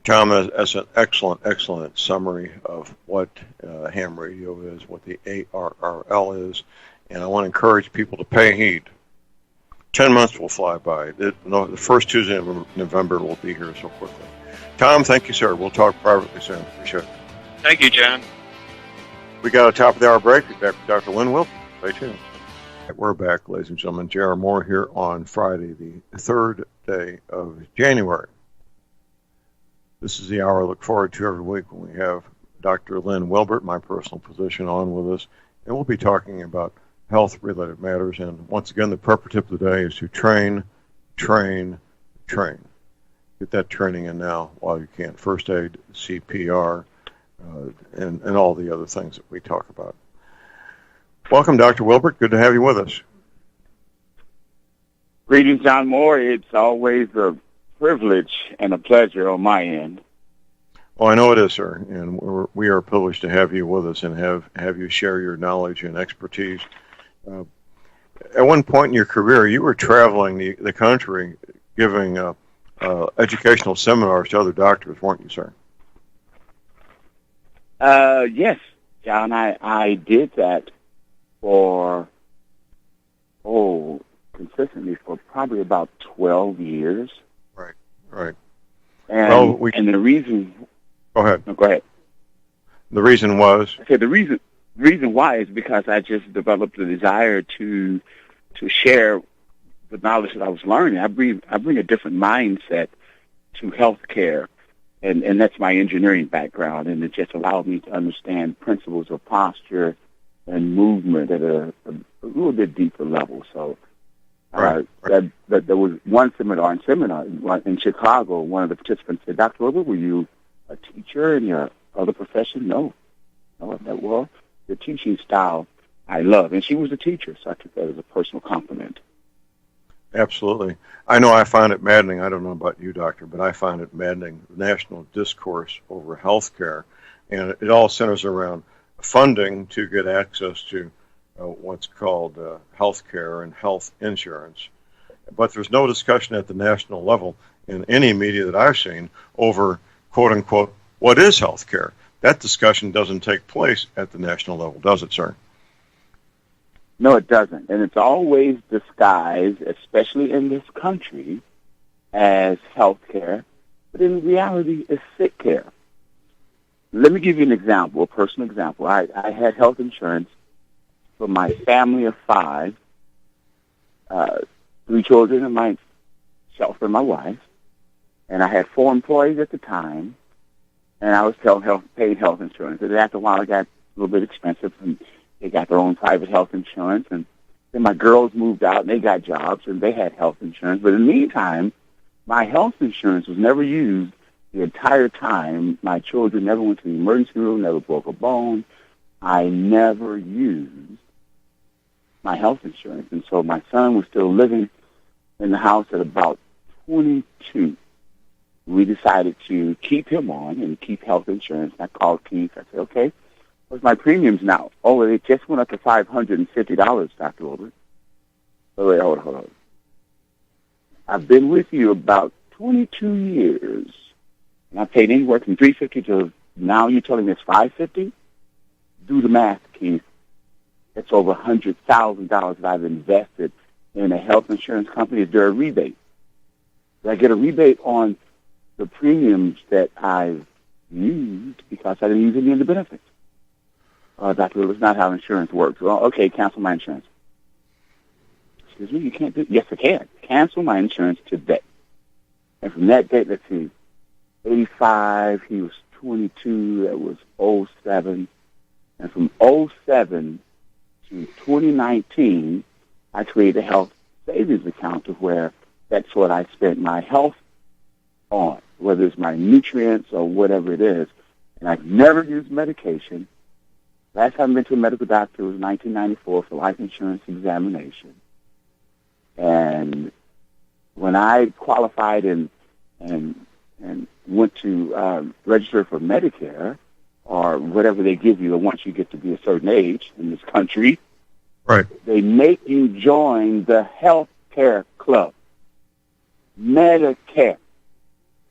Tom, that's an excellent summary of what ham radio is, what the ARRL is, and I want to encourage people to pay heed. 10 months will fly by. The first Tuesday of November will be here so quickly. Tom, thank you, sir. We'll talk privately soon. Appreciate it. Thank you, John. We got a top of the hour break. We're back with Dr. Lynn Wilson. Stay tuned. We're back, ladies and gentlemen. J.R. Moore here on Friday, the 3rd day of January. This is the hour I look forward to every week when we have Dr. Lynn Wilbert, my personal physician, on with us. And we'll be talking about health-related matters. And once again, the purpose tip of the day is to train. Get that training in now while you can. First aid, CPR, and all the other things that we talk about. Welcome, Dr. Wilbert. Good to have you with us. Greetings, John Moore. It's always a privilege and a pleasure on my end. Well, I know it is, sir, and we are privileged to have you with us and have you share your knowledge and expertise. At one point in your career, you were traveling the country giving educational seminars to other doctors, weren't you, sir? Yes, John, I did that for, consistently for probably about 12 years. Right. And the reason... Go ahead. No, go ahead. The reason was? I said the reason why is because I just developed a desire to share the knowledge that I was learning. I bring a different mindset to healthcare, and that's my engineering background, and it just allowed me to understand principles of posture and movement at a little bit deeper level. So that there was one seminar in Chicago. One of the participants said, "Dr. Wilbur, were you a teacher in your other profession?" No. Well, the teaching style I love, and she was a teacher, so I took that as a personal compliment. Absolutely. I know I find it maddening. I don't know about you, Doctor, but I find it maddening, the national discourse over health care. And it all centers around funding to get access to what's called health care and health insurance. But there's no discussion at the national level in any media that I've seen over, quote unquote, what is health care? That discussion doesn't take place at the national level, does it, sir? No, it doesn't. And it's always disguised, especially in this country, as health care. But in reality, it's sick care. Let me give you an example, a personal example. I had health insurance for my family of 5, 3 children and myself and my wife. And I had 4 employees at the time. And I was paid health insurance. And after a while, it got a little bit expensive, and they got their own private health insurance. And then my girls moved out, and they got jobs, and they had health insurance. But in the meantime, my health insurance was never used the entire time. My children never went to the emergency room, never broke a bone. I never used my health insurance. And so my son was still living in the house at about 22. We decided to keep him on and keep health insurance. I called Keith. I said, okay, what's my premiums now? Oh, it just went up to $550, Dr. Wilbur. Oh, wait, hold on. I've been with you about 22 years, and I paid anywhere from $350 to now you're telling me it's $550? Do the math, Keith. It's over $100,000 that I've invested in a health insurance company. Is there a rebate? Did I get a rebate on the premiums that I've used because I didn't use any of the benefits? Dr. Wilbur, that's not how insurance works. Well, okay, cancel my insurance. Excuse me, you can't do it. Yes, I can. Cancel my insurance today. And from that date, let's see, 85, he was 22, that was 07. And from 07 to 2019, I created a health savings account to where that's what I spent my health on, whether it's my nutrients or whatever it is. And I've never used medication. Last time I went to a medical doctor was 1994 for life insurance examination. And when I qualified and went to register for Medicare or whatever they give you once you get to be a certain age in this country, right, they make you join the health care club, Medicare.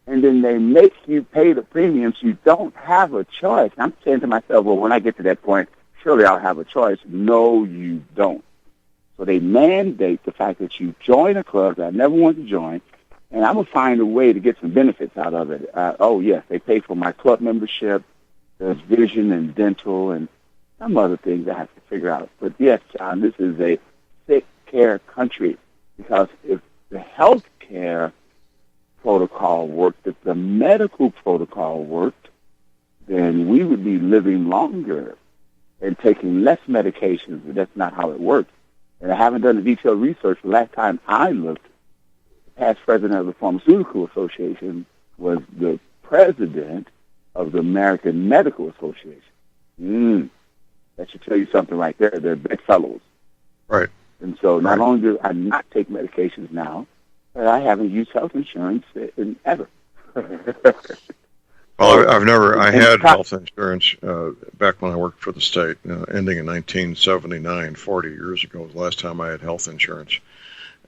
And then they make you pay the premiums. You don't have a choice. I'm saying to myself, well, when I get to that point, surely I'll have a choice. No, you don't. So they mandate the fact that you join a club that I never wanted to join, and I'm going to find a way to get some benefits out of it. Yes, they pay for my club membership. There's vision and dental and some other things I have to figure out. But yes, John, this is a sick care country because if the health care protocol worked, if the medical protocol worked, then we would be living longer and taking less medications, but that's not how it works. And I haven't done the detailed research. The last time I looked, the past president of the Pharmaceutical Association was the president of the American Medical Association. That should tell you something right there. They're big fellows. Right. And so not only do I not take medications now, but I haven't used health insurance in ever. Well, I had health insurance back when I worked for the state, ending in 1979, 40 years ago was the last time I had health insurance.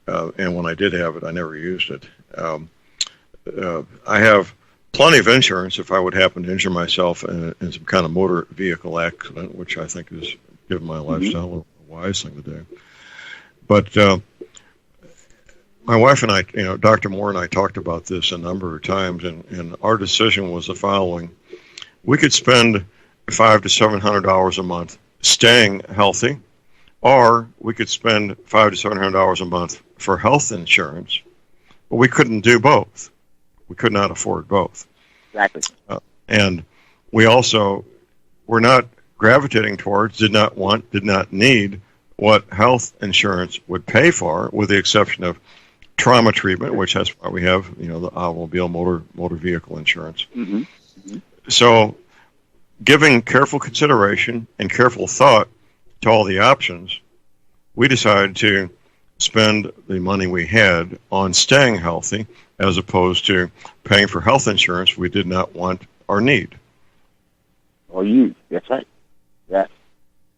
And when I did have it, I never used it. I have plenty of insurance if I would happen to injure myself in some kind of motor vehicle accident, which I think is, given my lifestyle, a wise thing to do. But my wife and I, Dr. Moore and I talked about this a number of times, and our decision was the following. We could spend $500 to $700 a month staying healthy, or we could spend $500 to $700 a month for health insurance. But we couldn't do both. We could not afford both. Exactly. And we also were not gravitating towards, did not want, did not need what health insurance would pay for, with the exception of trauma treatment, which that's why we have, the automobile motor vehicle insurance. Mm-hmm. Mm-hmm. So, giving careful consideration and careful thought to all the options, we decided to spend the money we had on staying healthy, as opposed to paying for health insurance we did not want or need. Or use. That's right. Yes,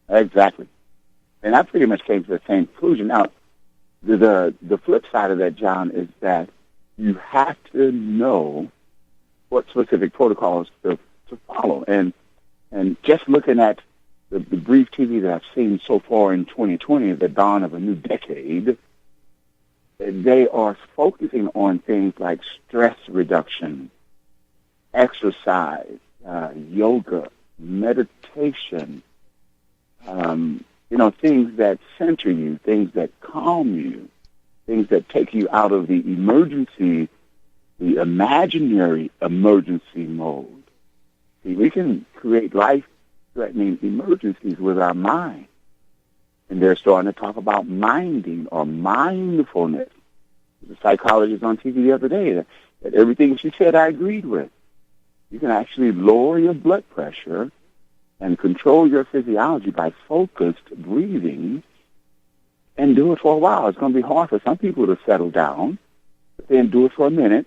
exactly. And I pretty much came to the same conclusion. Now, the flip side of that, John, is that you have to know what specific protocols to follow. And just looking at the brief TV that I've seen so far in 2020, at the dawn of a new decade, they are focusing on things like stress reduction, exercise, yoga, meditation, things that center you, things that calm you, things that take you out of the imaginary emergency mode. See, we can create life-threatening emergencies with our mind. And they're starting to talk about minding or mindfulness. The psychologist on TV the other day, that everything she said I agreed with. You can actually lower your blood pressure and control your physiology by focused breathing, and do it for a while. It's going to be hard for some people to settle down, but then do it for a minute,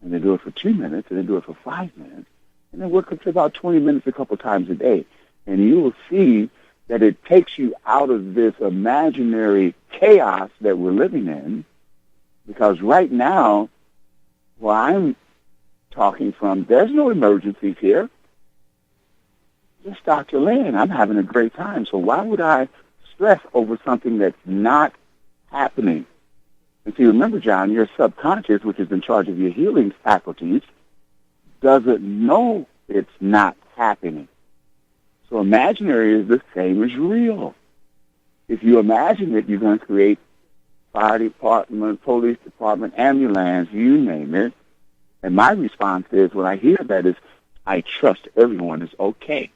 and then do it for 2 minutes, and then do it for 5 minutes, and then work up to about 20 minutes a couple times a day. And you will see that it takes you out of this imaginary chaos that we're living in, because right now, where I'm talking from, there's no emergencies here. Just Dr. Lynn, I'm having a great time, so why would I stress over something that's not happening? And see, remember, John, your subconscious, which is in charge of your healing faculties, doesn't know it's not happening. So imaginary is the same as real. If you imagine it, you're going to create fire department, police department, ambulance, you name it. And my response is, when I hear that, is I trust everyone is okay.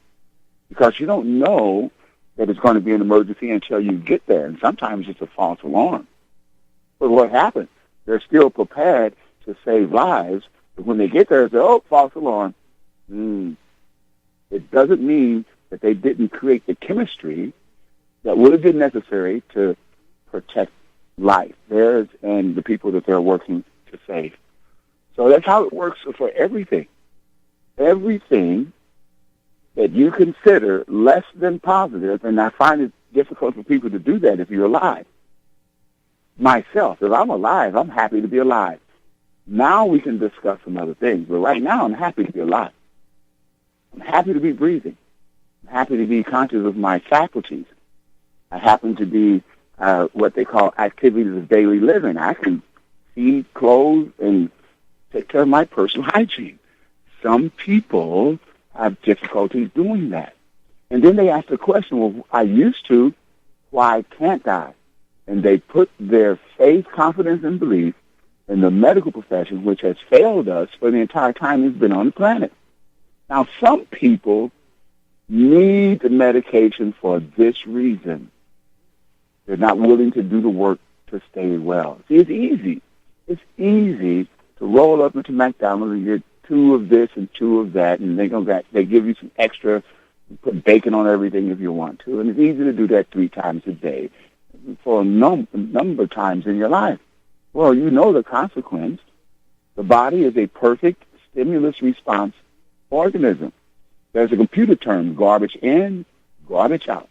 Because you don't know that it's going to be an emergency until you get there. And sometimes it's a false alarm. But what happens? They're still prepared to save lives. But when they get there, they say, oh, false alarm. It doesn't mean that they didn't create the chemistry that would have been necessary to protect life, theirs and the people that they're working to save. So that's how it works for everything. Everything that you consider less than positive, and I find it difficult for people to do that if you're alive. Myself, if I'm alive, I'm happy to be alive. Now we can discuss some other things, but right now I'm happy to be alive. I'm happy to be breathing. I'm happy to be conscious of my faculties. I happen to be what they call activities of daily living. I can feed, clothe, and take care of my personal hygiene. Some people have difficulty doing that. And then they ask the question, well, I used to, why can't I? And they put their faith, confidence, and belief in the medical profession, which has failed us for the entire time it's been on the planet. Now, some people need the medication for this reason. They're not willing to do the work to stay well. See, it's easy. It's easy to roll up into McDonald's and get 2 of this and 2 of that, and they give you some extra, put bacon on everything if you want to, and it's easy to do that 3 times a day for a number of times in your life. Well, you know the consequence. The body is a perfect stimulus response organism. There's a computer term, garbage in, garbage out.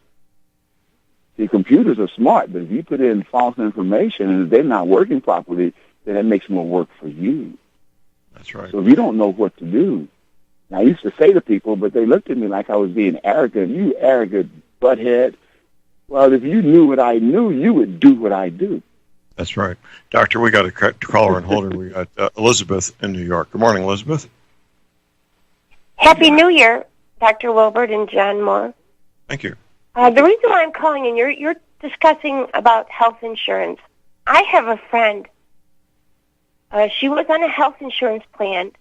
See, computers are smart, but if you put in false information and if they're not working properly, then it makes more work for you. That's right. So if you don't know what to do, and I used to say to people, but they looked at me like I was being arrogant. You arrogant butthead. Well, if you knew what I knew, you would do what I do. That's right. Doctor, we got a caller on hold. We got Elizabeth in New York. Good morning, Elizabeth. Happy New Year. Dr. Wilbert and John Moore. Thank you. The reason why I'm calling in, you're discussing about health insurance. I have a friend. She was on a health insurance plan,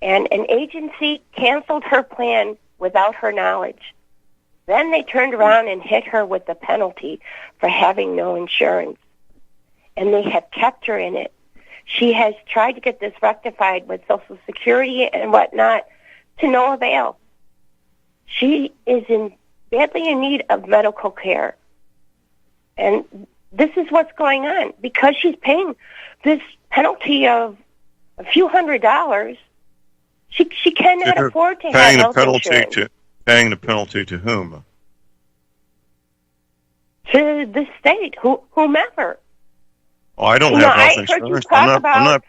and an agency canceled her plan without her knowledge. Then they turned around and hit her with the penalty for having no insurance. And they have kept her in it. She has tried to get this rectified with Social Security and whatnot to no avail. She is badly in need of medical care. And this is what's going on. Because she's paying this penalty of a few $100s, she cannot afford to have health insurance. Paying the penalty to whom? To the state, whomever. Oh, I don't have health insurance. I'm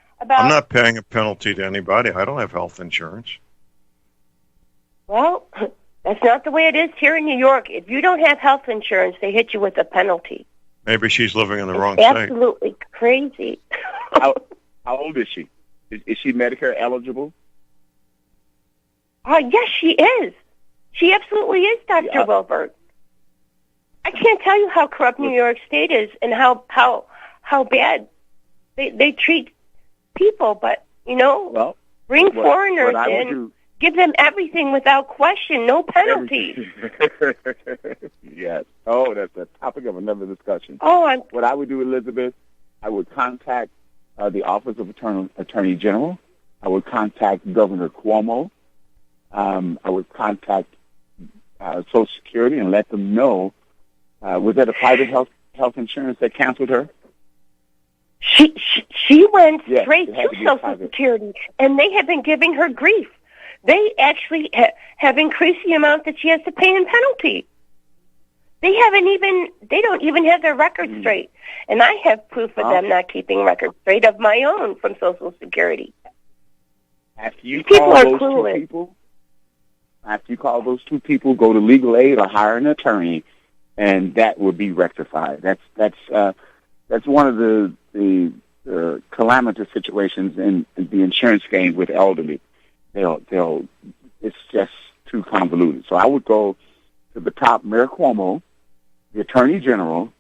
not paying a penalty to anybody. I don't have health insurance. Well, that's not the way it is here in New York. If you don't have health insurance, they hit you with a penalty. Maybe she's living in the wrong state. Absolutely crazy. How old is she? Is she Medicare eligible? Yes, she is. She absolutely is, Dr. Wilbert. I can't tell you how corrupt New York State is and how bad they treat people. But, bring foreigners in, give them everything without question, no penalties. Yes. Oh, that's a topic of another discussion. What I would do, Elizabeth, I would contact the Office of Attorney General. I would contact Governor Cuomo. I would contact Social Security and let them know. Was that a private health insurance that canceled her? She went straight to Social Security, and they have been giving her grief. They actually have increased the amount that she has to pay in penalty. They don't even have their records straight. And I have proof of them not keeping records straight of my own from Social Security. After you call those two people, go to legal aid or hire an attorney, and that would be rectified. That's one of the calamitous situations in the insurance game with elderly. It's just too convoluted. So I would go to the top, Mayor Cuomo, the Attorney General,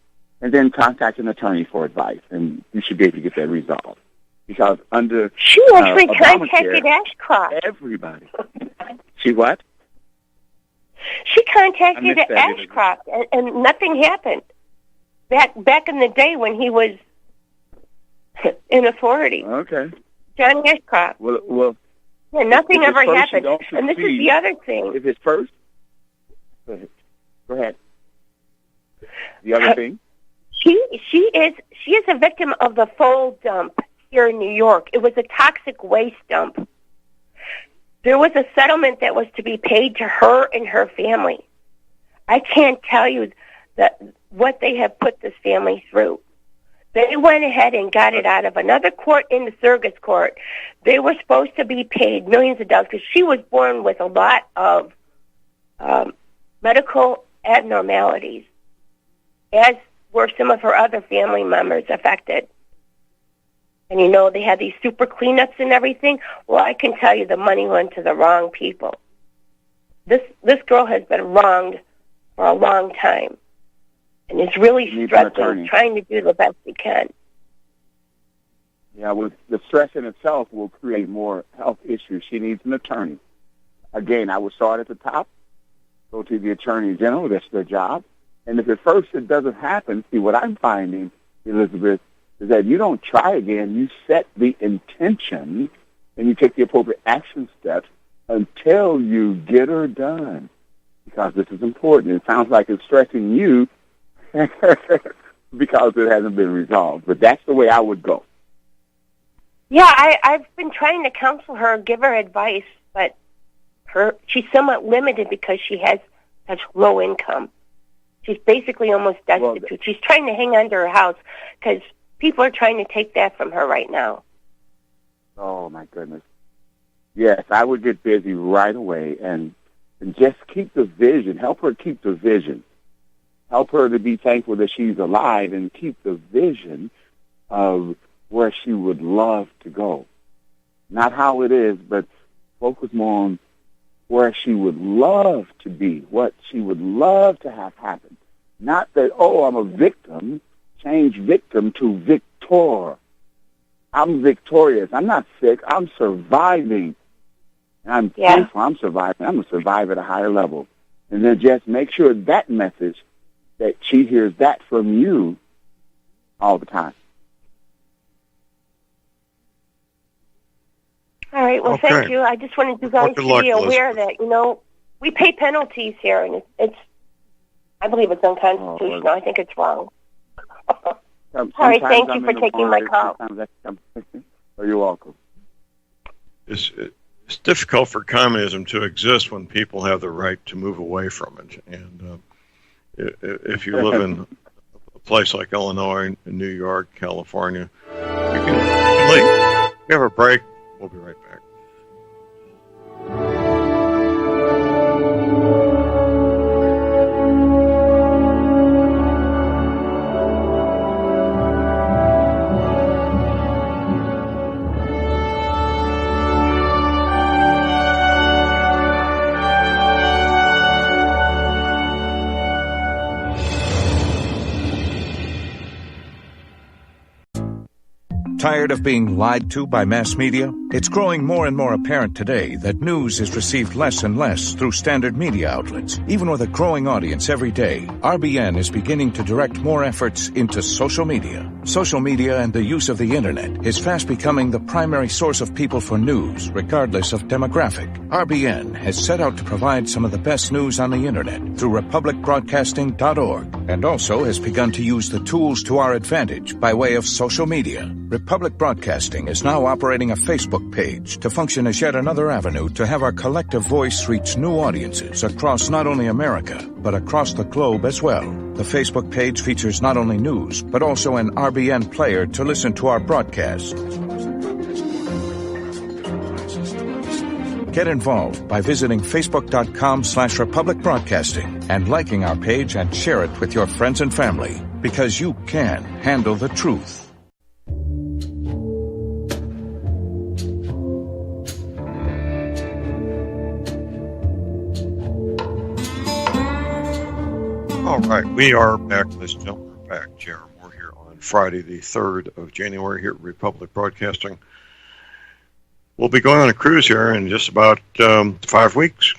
and then contact an attorney for advice, and you should be able to get that resolved. Because under she actually contacted Ashcroft. Everybody. She what? She contacted Ashcroft, and nothing happened. Back in the day when he was in authority. Okay. John Ashcroft. Well. Yeah, nothing ever happened. And this is the other thing. If it's first, go ahead. The other thing. She is a victim of the full dump here in New York. It was a toxic waste dump. There was a settlement that was to be paid to her and her family. I can't tell you what they have put this family through. They went ahead and got it out of another court in the Circus Court. They were supposed to be paid millions of dollars because she was born with a lot of medical abnormalities, as were some of her other family members affected. And, they had these super cleanups and everything. Well, I can tell you the money went to the wrong people. This girl has been wronged for a long time. And is really stressing, trying to do the best he can. Yeah, with the stress in itself will create more health issues. She needs an attorney. Again, I would start at the top, go to the Attorney General. That's their job. And if at first it doesn't happen, see, what I'm finding, Elizabeth, is that you don't try again. You set the intention, and you take the appropriate action steps until you get her done. Because this is important. It sounds like it's stressing you because it hasn't been resolved. But that's the way I would go. Yeah, I've been trying to counsel her, give her advice, but she's somewhat limited because she has such low income. She's basically almost destitute. She's trying to hang on to her house because people are trying to take that from her right now. Oh, my goodness. Yes, I would get busy right away and just keep the vision. Help her keep the vision. Help her to be thankful that she's alive and keep the vision of where she would love to go. Not how it is, but focus more on where she would love to be, what she would love to have happen. Not that, oh, I'm a victim. Change victim to victor. I'm victorious. I'm not sick. I'm surviving. And I'm thankful I'm surviving. I'm going to survive at a higher level. And then just make sure that message, that she hears that from you all the time. All right. Well, Thank you. I just wanted you guys to be aware that, we pay penalties here, and I believe it's unconstitutional. I think it's wrong. All right. Thank you for taking my call. Oh, you're welcome. It's difficult for communism to exist when people have the right to move away from it. And if you live in a place like Illinois, New York, California, you can leave. We have a break. We'll be right back. Tired of being lied to by mass media? It's growing more and more apparent today that news is received less and less through standard media outlets. Even with a growing audience every day, RBN is beginning to direct more efforts into social media. Social media and the use of the internet is fast becoming the primary source of people for news, regardless of demographic. RBN has set out to provide some of the best news on the internet through republicbroadcasting.org, and also has begun to use the tools to our advantage by way of social media. Republic Broadcasting is now operating a Facebook page to function as yet another avenue to have our collective voice reach new audiences across not only America, but across the globe as well. The Facebook page features not only news, but also an RBN player to listen to our broadcasts. Get involved by visiting facebook.com/Republic Broadcasting and liking our page and share it with your friends and family, because you can handle the truth. All right, we are back, ladies and gentlemen. We're back. Jeremy Moore here on Friday, the 3rd of January here at Republic Broadcasting. We'll be going on a cruise here in just about 5 weeks.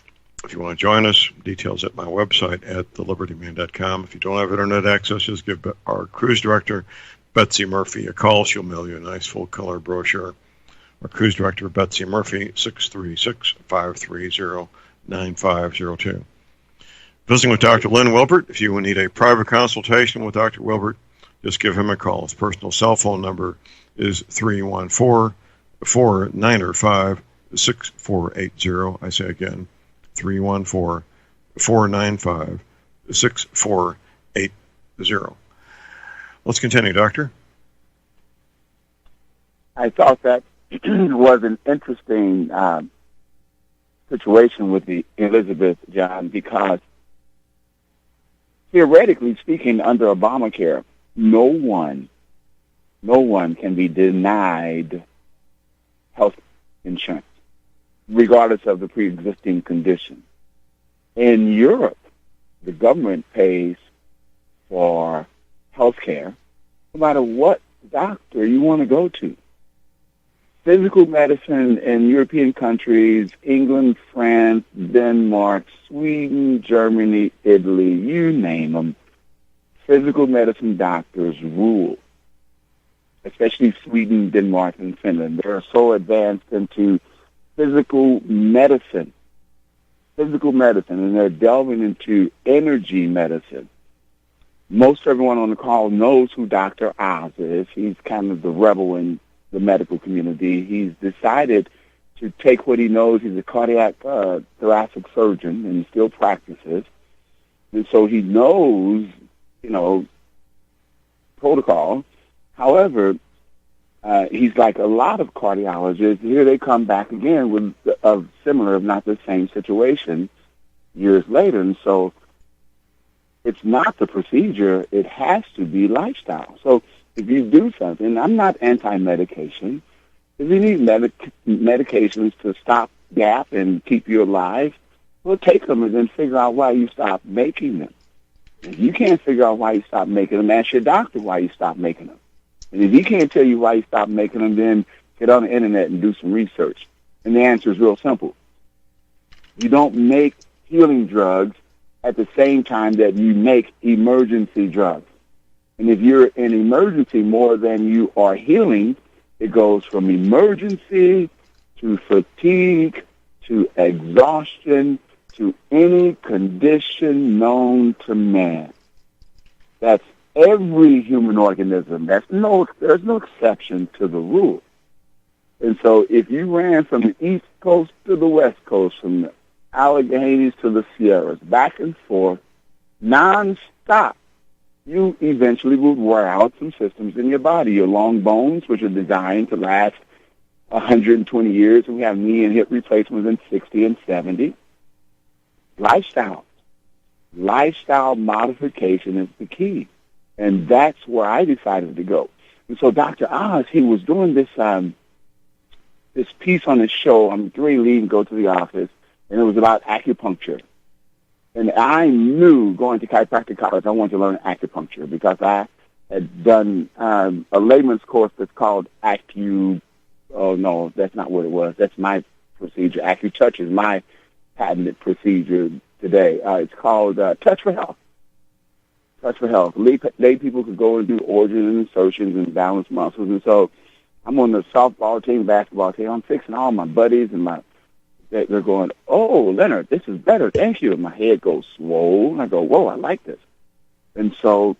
If you want to join us, details at my website at thelibertyman.com. If you don't have internet access, just give our cruise director, Betsy Murphy, a call. She'll mail you a nice full-color brochure. Our cruise director, Betsy Murphy, 636-530-9502. Visiting with Dr. Lynn Wilbert. If you need a private consultation with Dr. Wilbert, just give him a call. His personal cell phone number is 314-495-6480. I say again, 314-495-6480. Let's continue, Doctor. I thought that was an interesting situation with the Elizabeth, John, because theoretically speaking, under Obamacare, no one can be denied health insurance, regardless of the pre-existing condition. In Europe, the government pays for health care no matter what doctor you want to go to. Physical medicine in European countries, England, France, Denmark, Sweden, Germany, Italy, you name them, physical medicine doctors rule, especially Sweden, Denmark, and Finland. They're so advanced into physical medicine, and they're delving into energy medicine. Most everyone on the call knows who Dr. Oz is. He's kind of the rebel in the medical community. He's decided to take what he knows. He's a cardiac thoracic surgeon, and he still practices. And so he knows, protocol. However, he's like a lot of cardiologists. Here they come back again with a similar, if not the same situation years later. And so it's not the procedure. It has to be lifestyle. So if you do something, I'm not anti-medication. If you need medications to stop gap and keep you alive, Well, take them and then figure out why you stopped making them. If you can't figure out why you stopped making them, ask your doctor why you stopped making them. And if he can't tell you why you stopped making them, then get on the internet and do some research. And the answer is real simple. You don't make healing drugs at the same time that you make emergency drugs. And if you're in emergency more than you are healing, it goes from emergency to fatigue to exhaustion to any condition known to man. That's every human organism. There's no exception to the rule. And so if you ran from the East Coast to the West Coast, from the Alleghenies to the Sierras, back and forth, nonstop, you eventually would wear out some systems in your body. Your long bones, which are designed to last 120 years, and we have knee and hip replacements in 60 and 70. Lifestyle modification is the key. And that's where I decided to go. And so Dr. Oz, he was doing this piece on his show. I'm getting ready to leave and go to the office, and it was about acupuncture. And I knew going to chiropractic college I wanted to learn acupuncture because I had done a layman's course that's called oh, no, that's not what it was. That's my procedure. AcuTouch is my patented procedure today. It's called Touch for Health. Touch for Health. Lay people could go and do organ insertions and balance muscles. And so I'm on the softball team, basketball team. I'm fixing all my buddies, and they're going, oh, Leonard, this is better. Thank you. And my head goes swole. And I go, whoa, I like this. And so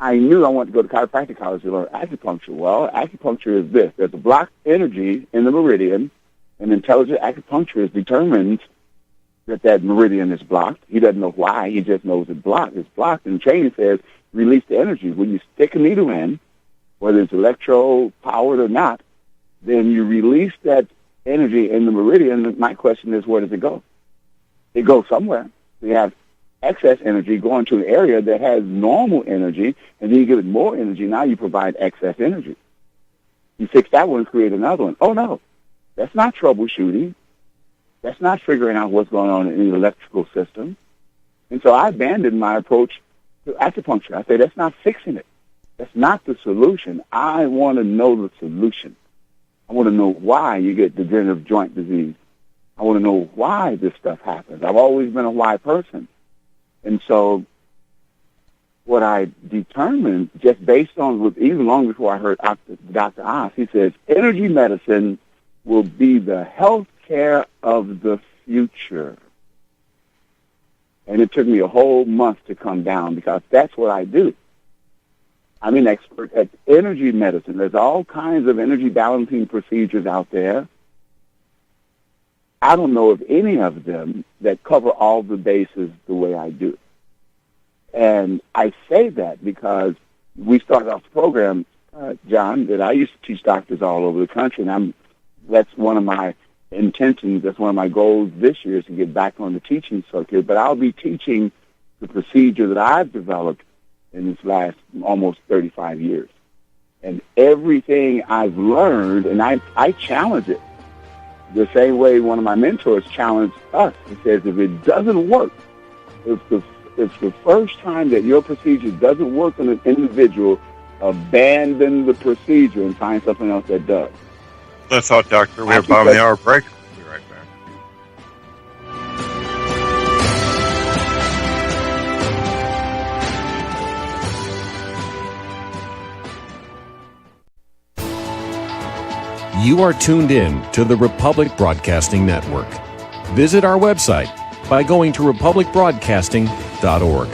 I knew I wanted to go to chiropractic college to learn acupuncture. Well, acupuncture is this. There's a blocked energy in the meridian, and intelligent acupuncturist determines that meridian is blocked. He doesn't know why. He just knows it's blocked. It's blocked, and training says release the energy. When you stick a needle in, whether it's electro-powered or not, then you release that energy in the meridian. My question is, where does it go? It goes somewhere. You have excess energy going to an area that has normal energy, and then you give it more energy. Now you provide excess energy. You fix that one, create another one. Oh, no. That's not troubleshooting. That's not figuring out what's going on in the electrical system. And so I abandoned my approach to acupuncture. I say, that's not fixing it. That's not the solution. I want to know the solution. I want to know why you get degenerative joint disease. I want to know why this stuff happens. I've always been a why person. And so what I determined, just based on, even long before I heard Dr. Oz, he says, energy medicine will be the health care of the future. And it took me a whole month to come down because that's what I do. I'm an expert at energy medicine. There's all kinds of energy balancing procedures out there. I don't know of any of them that cover all the bases the way I do. And I say that because we started off the program, John, that I used to teach doctors all over the country, and that's one of my intentions, that's one of my goals this year is to get back on the teaching circuit. But I'll be teaching the procedure that I've developed in this last almost 35 years. And everything I've learned, and I challenge it the same way one of my mentors challenged us. He says, if it doesn't work, if the first time that your procedure doesn't work on an individual, abandon the procedure and find something else that does. That's all, Doctor. We have about an hour break. We'll be right back. You are tuned in to the Republic Broadcasting Network. Visit our website by going to republicbroadcasting.org.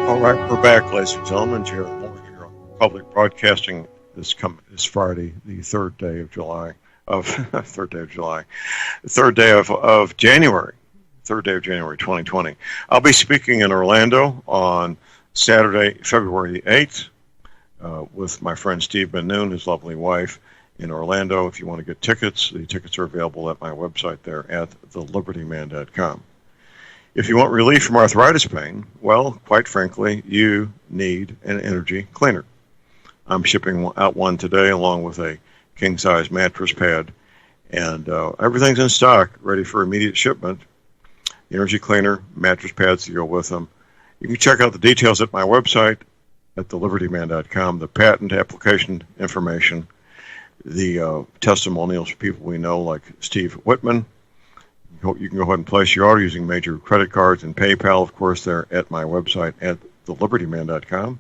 All right, we're back, ladies and gentlemen. Jared Moore here on Public Broadcasting this Friday, the third day of January, 2020. I'll be speaking in Orlando on Saturday, February 8th, with my friend Steve Ben-Noon, his lovely wife, in Orlando. If you want to get tickets, the tickets are available at my website there at thelibertyman.com. If you want relief from arthritis pain, well, quite frankly, you need an energy cleaner. I'm shipping out one today along with a king-size mattress pad, and everything's in stock, ready for immediate shipment. The energy cleaner, mattress pads to go with them. You can check out the details at my website at thelibertyman.com, the patent application information, the testimonials for people we know like Steve Whitman. You can go ahead and place your order using major credit cards and PayPal, of course, there at my website at thelibertyman.com.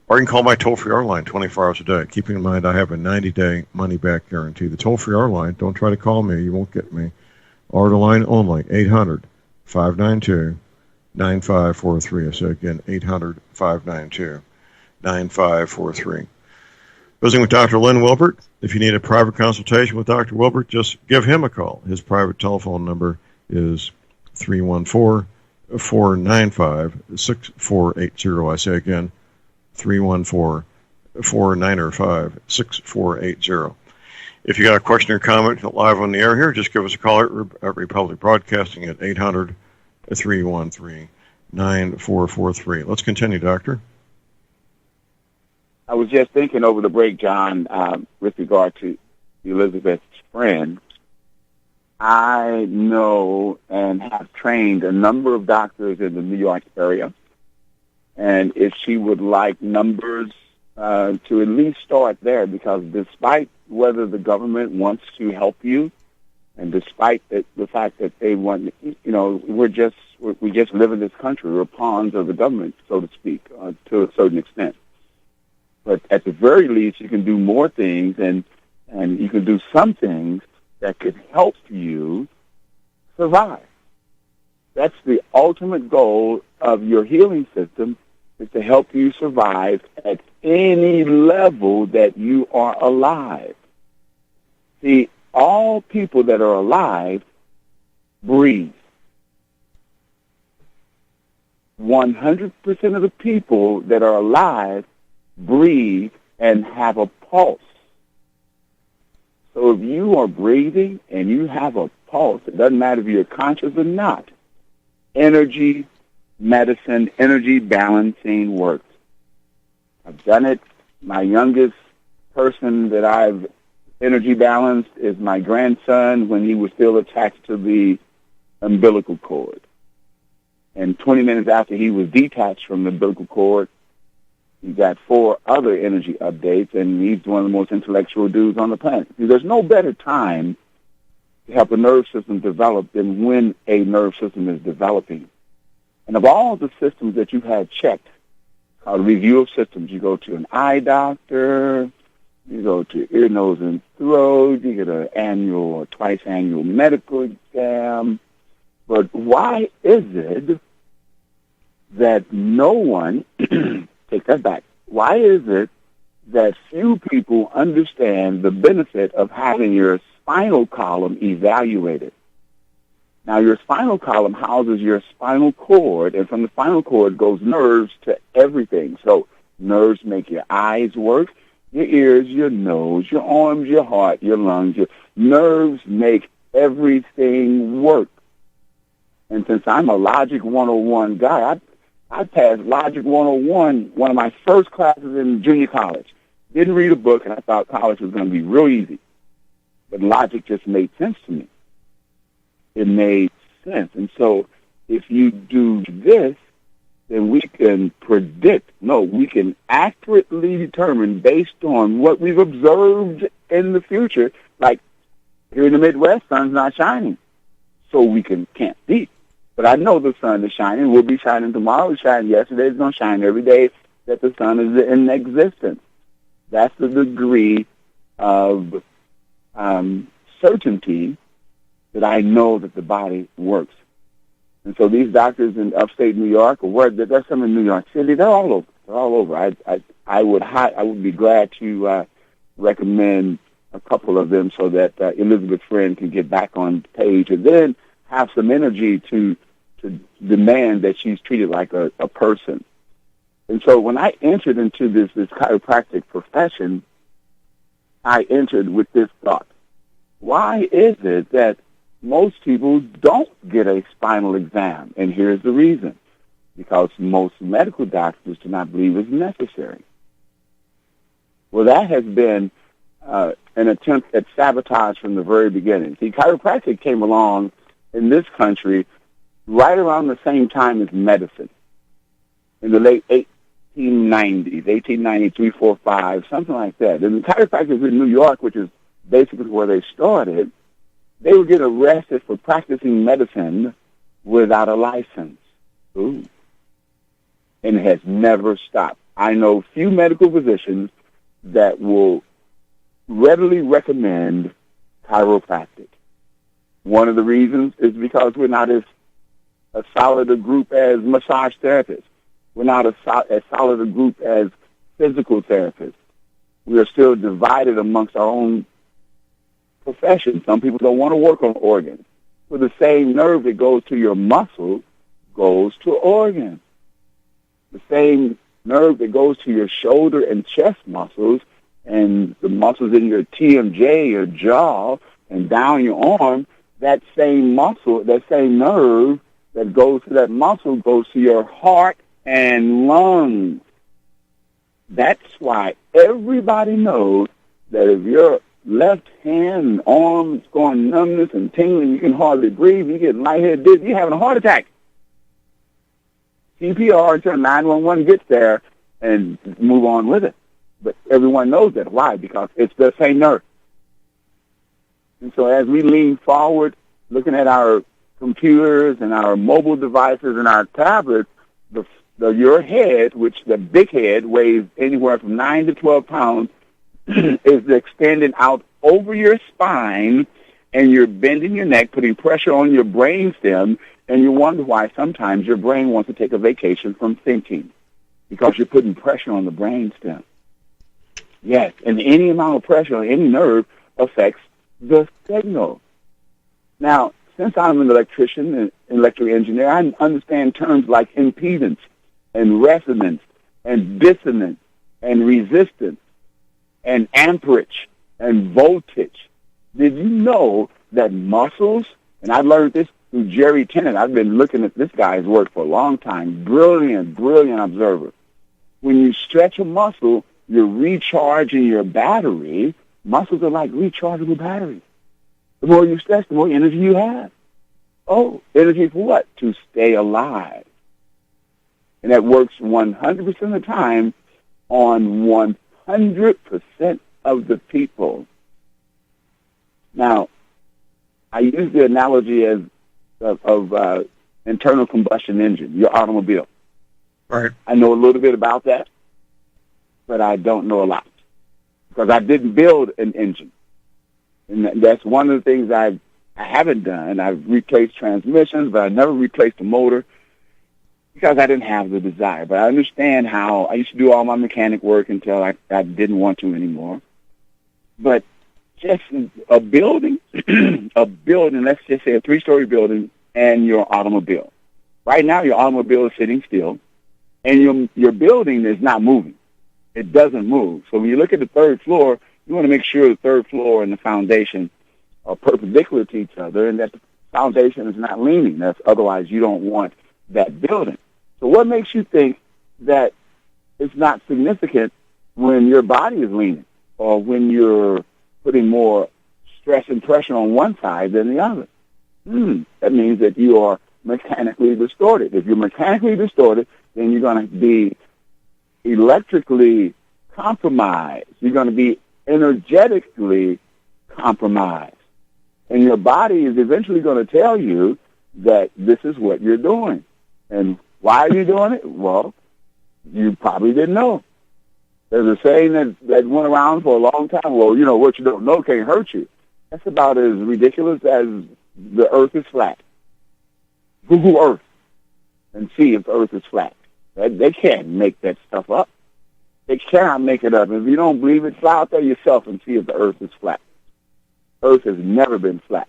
Or you can call my toll-free R line 24 hours a day. Keeping in mind I have a 90-day money-back guarantee. The toll-free R line, don't try to call me. You won't get me. Order line only, 800-592-9543. I say again, 800-592-9543. Visiting with Dr. Lynn Wilbert. If you need a private consultation with Dr. Wilbert, just give him a call. His private telephone number is 314-495-6480. I say again, 314-495-6480. If you got a question or comment live on the air here, just give us a call at Republic Broadcasting at 800-313-9443. Let's continue, Doctor. I was just thinking over the break, John, with regard to Elizabeth's friend. I know and have trained a number of doctors in the New York area, and if she would like numbers to at least start there, because despite whether the government wants to help you, and despite the fact that they want, we just live in this country. We're pawns of the government, so to speak, to a certain extent. But at the very least, you can do more things, and you can do some things that could help you survive. That's the ultimate goal of your healing system, is to help you survive at any level that you are alive. See, all people that are alive breathe. 100% of the people that are alive breathe and have a pulse. So if you are breathing and you have a pulse, it doesn't matter if you're conscious or not, energy medicine, energy balancing works. I've done it. My youngest person that I've energy balanced is my grandson when he was still attached to the umbilical cord. And 20 minutes after he was detached from the umbilical cord, he got 4 other energy updates, and he's one of the most intellectual dudes on the planet. See, there's no better time to help a nerve system develop than when a nerve system is developing. And of all the systems that you've had checked, called a review of systems, you go to an eye doctor, you go to ear, nose, and throat, you get an annual or twice annual medical exam. But why is it that no one... Take that back. Why is it that few people understand the benefit of having your spinal column evaluated? Now, your spinal column houses your spinal cord, and from the spinal cord goes nerves to everything. So nerves make your eyes work, your ears, your nose, your arms, your heart, your lungs. Your nerves make everything work. And since I'm a Logic 101 guy, I passed Logic 101, one of my first classes in junior college. Didn't read a book, and I thought college was going to be real easy. But logic just made sense to me. It made sense. And so if you do this, then we can we can accurately determine based on what we've observed in the future. Like here in the Midwest, sun's not shining, so we can't see. But I know the sun is shining. We'll be shining tomorrow. It shined yesterday. It's going to shine every day that the sun is in existence. That's the degree of certainty that I know that the body works. And so these doctors in upstate New York, or there's some in New York City, they're all over. They're all over. I would be glad to recommend a couple of them so that Elizabeth Friend can get back on page and then have some energy to demand that she's treated like a person. And so when I entered into this chiropractic profession, I entered with this thought. Why is it that most people don't get a spinal exam? And here's the reason. Because most medical doctors do not believe it's necessary. Well, that has been an attempt at sabotage from the very beginning. See, chiropractic came along in this country right around the same time as medicine, in the late 1890s, 1893, 4, 5, something like that. And the chiropractors in New York, which is basically where they started, they would get arrested for practicing medicine without a license. Ooh. And it has never stopped. I know few medical physicians that will readily recommend chiropractic. One of the reasons is because we're not as solid a group as massage therapists. We're not as solid a group as physical therapists. We are still divided amongst our own profession. Some people don't want to work on organs. For the same nerve that goes to your muscle goes to organs. The same nerve that goes to your shoulder and chest muscles and the muscles in your TMJ, your jaw, and down your arm, that same muscle, that same nerve that goes to that muscle goes to your heart and lungs. That's why everybody knows that if your left hand and arm is going numbness and tingling, you can hardly breathe, you get lightheaded, dizzy, you're having a heart attack. CPR until 911 gets there and move on with it. But everyone knows that. Why? Because it's the same nerve. And so as we lean forward, looking at our computers and our mobile devices and our tablets, your head, which the big head weighs anywhere from 9 to 12 pounds, is extended out over your spine, and you're bending your neck, putting pressure on your brainstem, and you wonder why sometimes your brain wants to take a vacation from thinking, because you're putting pressure on the brainstem. Yes, and any amount of pressure on any nerve affects the signal. Now, since I'm an electrician and electrical engineer, I understand terms like impedance and resonance and dissonance and resistance and amperage and voltage. Did you know that muscles, and I learned this through Jerry Tennant. I've been looking at this guy's work for a long time. Brilliant, brilliant observer. When you stretch a muscle, you're recharging your battery. Muscles are like rechargeable batteries. The more you stretch, the more energy you have. Oh, energy for what? To stay alive. And that works 100% of the time on 100% of the people. Now, I use the analogy of internal combustion engine, your automobile. Right. I know a little bit about that, but I don't know a lot because I didn't build an engine. And that's one of the things I haven't done. I've replaced transmissions, but I never replaced a motor because I didn't have the desire. But I understand how I used to do all my mechanic work until I didn't want to anymore. But just a building, let's just say a 3-story building and your automobile. Right now, your automobile is sitting still, and your building is not moving. It doesn't move. So when you look at the third floor, you want to make sure the third floor and the foundation are perpendicular to each other and that the foundation is not leaning. Otherwise, you don't want that building. So what makes you think that it's not significant when your body is leaning or when you're putting more stress and pressure on one side than the other? That means that you are mechanically distorted. If you're mechanically distorted, then you're going to be electrically compromised. You're going to be energetically compromised. And your body is eventually going to tell you that this is what you're doing. And why are you doing it? Well, you probably didn't know. There's a saying that went around for a long time. Well, you know, what you don't know can't hurt you. That's about as ridiculous as the earth is flat. Google Earth and see if the earth is flat. They can't make that stuff up. They cannot make it up. If you don't believe it, fly out there yourself and see if the earth is flat. Earth has never been flat.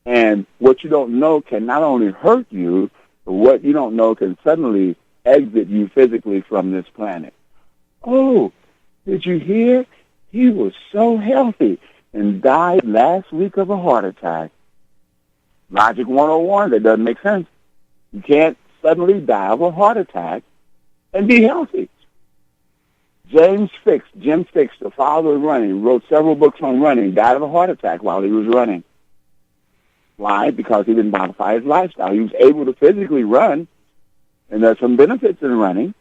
And what you don't know can not only hurt you, but what you don't know can suddenly exit you physically from this planet. Oh, did you hear? He was so healthy and died last week of a heart attack. Logic 101, that doesn't make sense. You can't suddenly die of a heart attack and be healthy. Jim Fix, the father of running, wrote several books on running, died of a heart attack while he was running. Why? Because he didn't modify his lifestyle. He was able to physically run, and there's some benefits in running,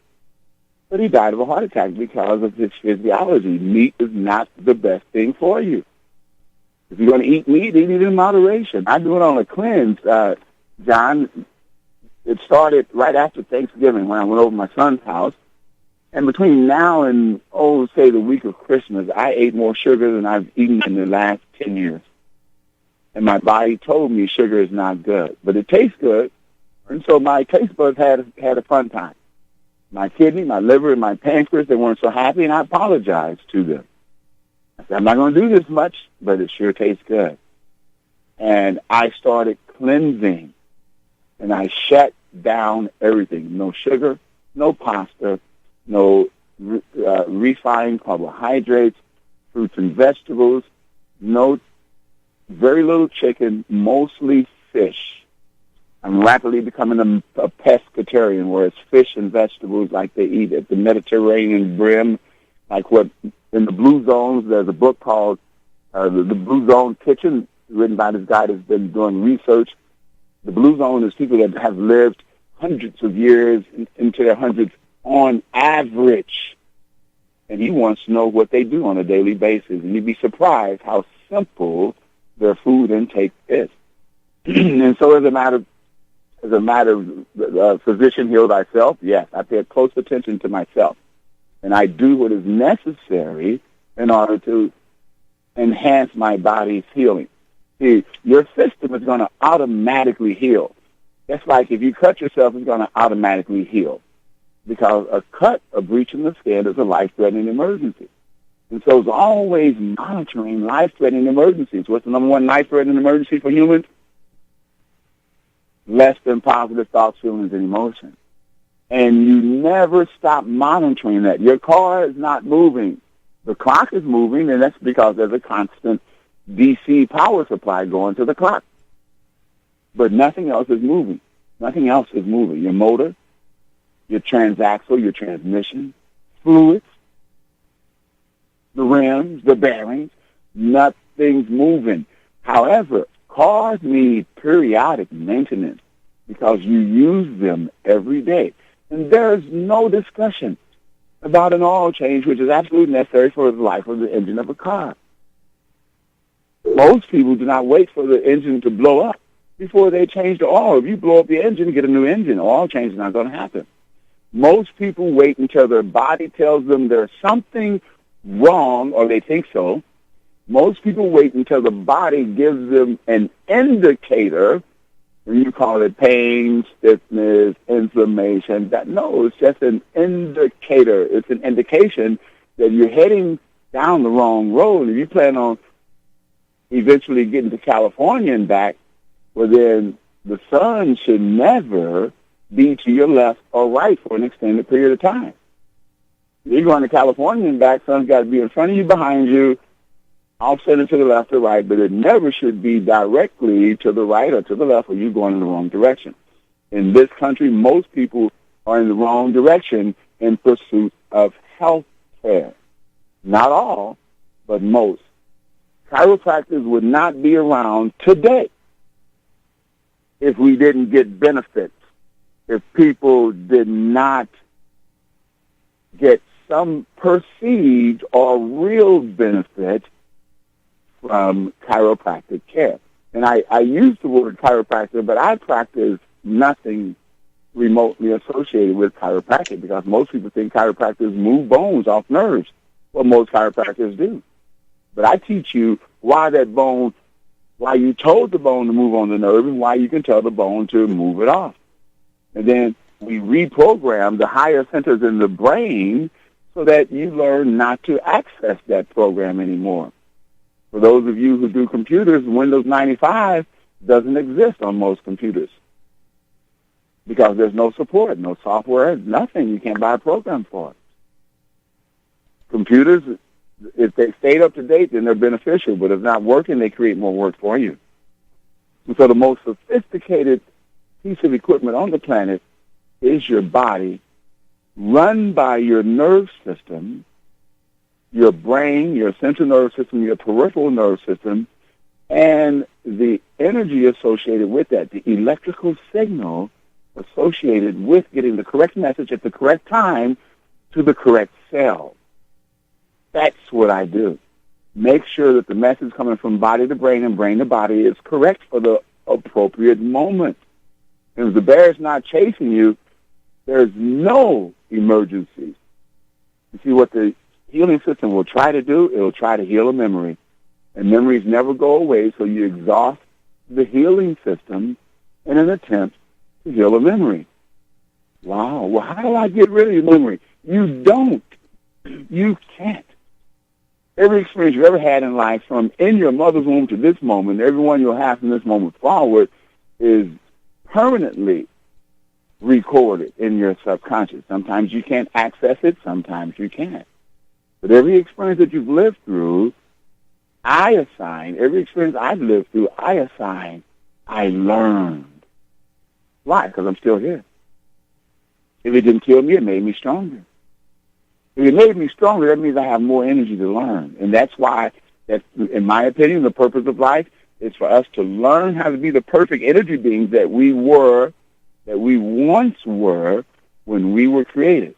but he died of a heart attack because of his physiology. Meat is not the best thing for you. If you're going to eat meat, eat it in moderation. I do it on a cleanse, John. It started right after Thanksgiving when I went over to my son's house. And between now and, say the week of Christmas, I ate more sugar than I've eaten in the last 10 years. And my body told me sugar is not good. But it tastes good. And so my taste buds had a fun time. My kidney, my liver, and my pancreas, they weren't so happy, and I apologized to them. I said, I'm not going to do this much, but it sure tastes good. And I started cleansing, and I shut down everything. No sugar, no pasta, no refined carbohydrates, fruits and vegetables, very little chicken, mostly fish. I'm rapidly becoming a pescatarian, where it's fish and vegetables like they eat at the Mediterranean brim, like what in the Blue Zones. There's a book called the Blue Zone Kitchen, written by this guy that's been doing research. The Blue Zone is people that have lived hundreds of years into their hundreds on average. And he wants to know what they do on a daily basis. And you'd be surprised how simple their food intake is. And so as a matter of physician heal thyself, yes, I pay close attention to myself. And I do what is necessary in order to enhance my body's healing. See, your system is going to automatically heal. That's like if you cut yourself, it's going to automatically heal. Because a cut, a breach in the skin, is a life-threatening emergency. And so it's always monitoring life-threatening emergencies. What's the number one life-threatening emergency for humans? Less than positive thoughts, feelings, and emotions. And you never stop monitoring that. Your car is not moving. The clock is moving, and that's because there's a constant DC power supply going to the clock. But nothing else is moving. Nothing else is moving. Your motor, your transaxle, your transmission, fluids, the rims, the bearings, nothing's moving. However, cars need periodic maintenance because you use them every day. And there's no discussion about an oil change, which is absolutely necessary for the life of the engine of a car. Most people do not wait for the engine to blow up before they change the oil. If you blow up the engine, get a new engine. Oil change is not going to happen. Most people wait until their body tells them there's something wrong, or they think so. Most people wait until the body gives them an indicator, and you call it pain, stiffness, inflammation. No, it's just an indicator. It's an indication that you're heading down the wrong road. If you plan on eventually getting to California and back, well, then the sun should never be to your left or right for an extended period of time. If you're going to California and back, sun's got to be in front of you, behind you, offset to the left or right, but it never should be directly to the right or to the left, or you're going in the wrong direction. In this country, most people are in the wrong direction in pursuit of health care. Not all, but most. Chiropractors would not be around today if we didn't get benefits, if people did not get some perceived or real benefit from chiropractic care. And I use the word chiropractor, but I practice nothing remotely associated with chiropractic because most people think chiropractors move bones off nerves. Well, most chiropractors do. But I teach you why that bone, why you told the bone to move on the nerve and why you can tell the bone to move it off. And then we reprogram the higher centers in the brain so that you learn not to access that program anymore. For those of you who do computers, Windows 95 doesn't exist on most computers because there's no support, no software, nothing. You can't buy a program for it. Computers If they stayed up to date, then they're beneficial. But if not working, they create more work for you. And so the most sophisticated piece of equipment on the planet is your body, run by your nerve system, your brain, your central nervous system, your peripheral nervous system, and the energy associated with that, the electrical signal associated with getting the correct message at the correct time to the correct cell. That's what I do. Make sure that the message coming from body to brain and brain to body is correct for the appropriate moment. And if the bear is not chasing you, there's no emergency. You see what the healing system will try to do? It will try to heal a memory. And memories never go away, so you exhaust the healing system in an attempt to heal a memory. Wow, well, how do I get rid of your memory? You don't. You can't. Every experience you've ever had in life, from in your mother's womb to this moment, every one you'll have from this moment forward, is permanently recorded in your subconscious. Sometimes you can't access it, sometimes you can't. But every experience that you've lived through, every experience I've lived through, I learned. Why? Because I'm still here. If it didn't kill me, it made me stronger. If it made me stronger, that means I have more energy to learn. And that's why, in my opinion, the purpose of life is for us to learn how to be the perfect energy beings that we once were when we were created.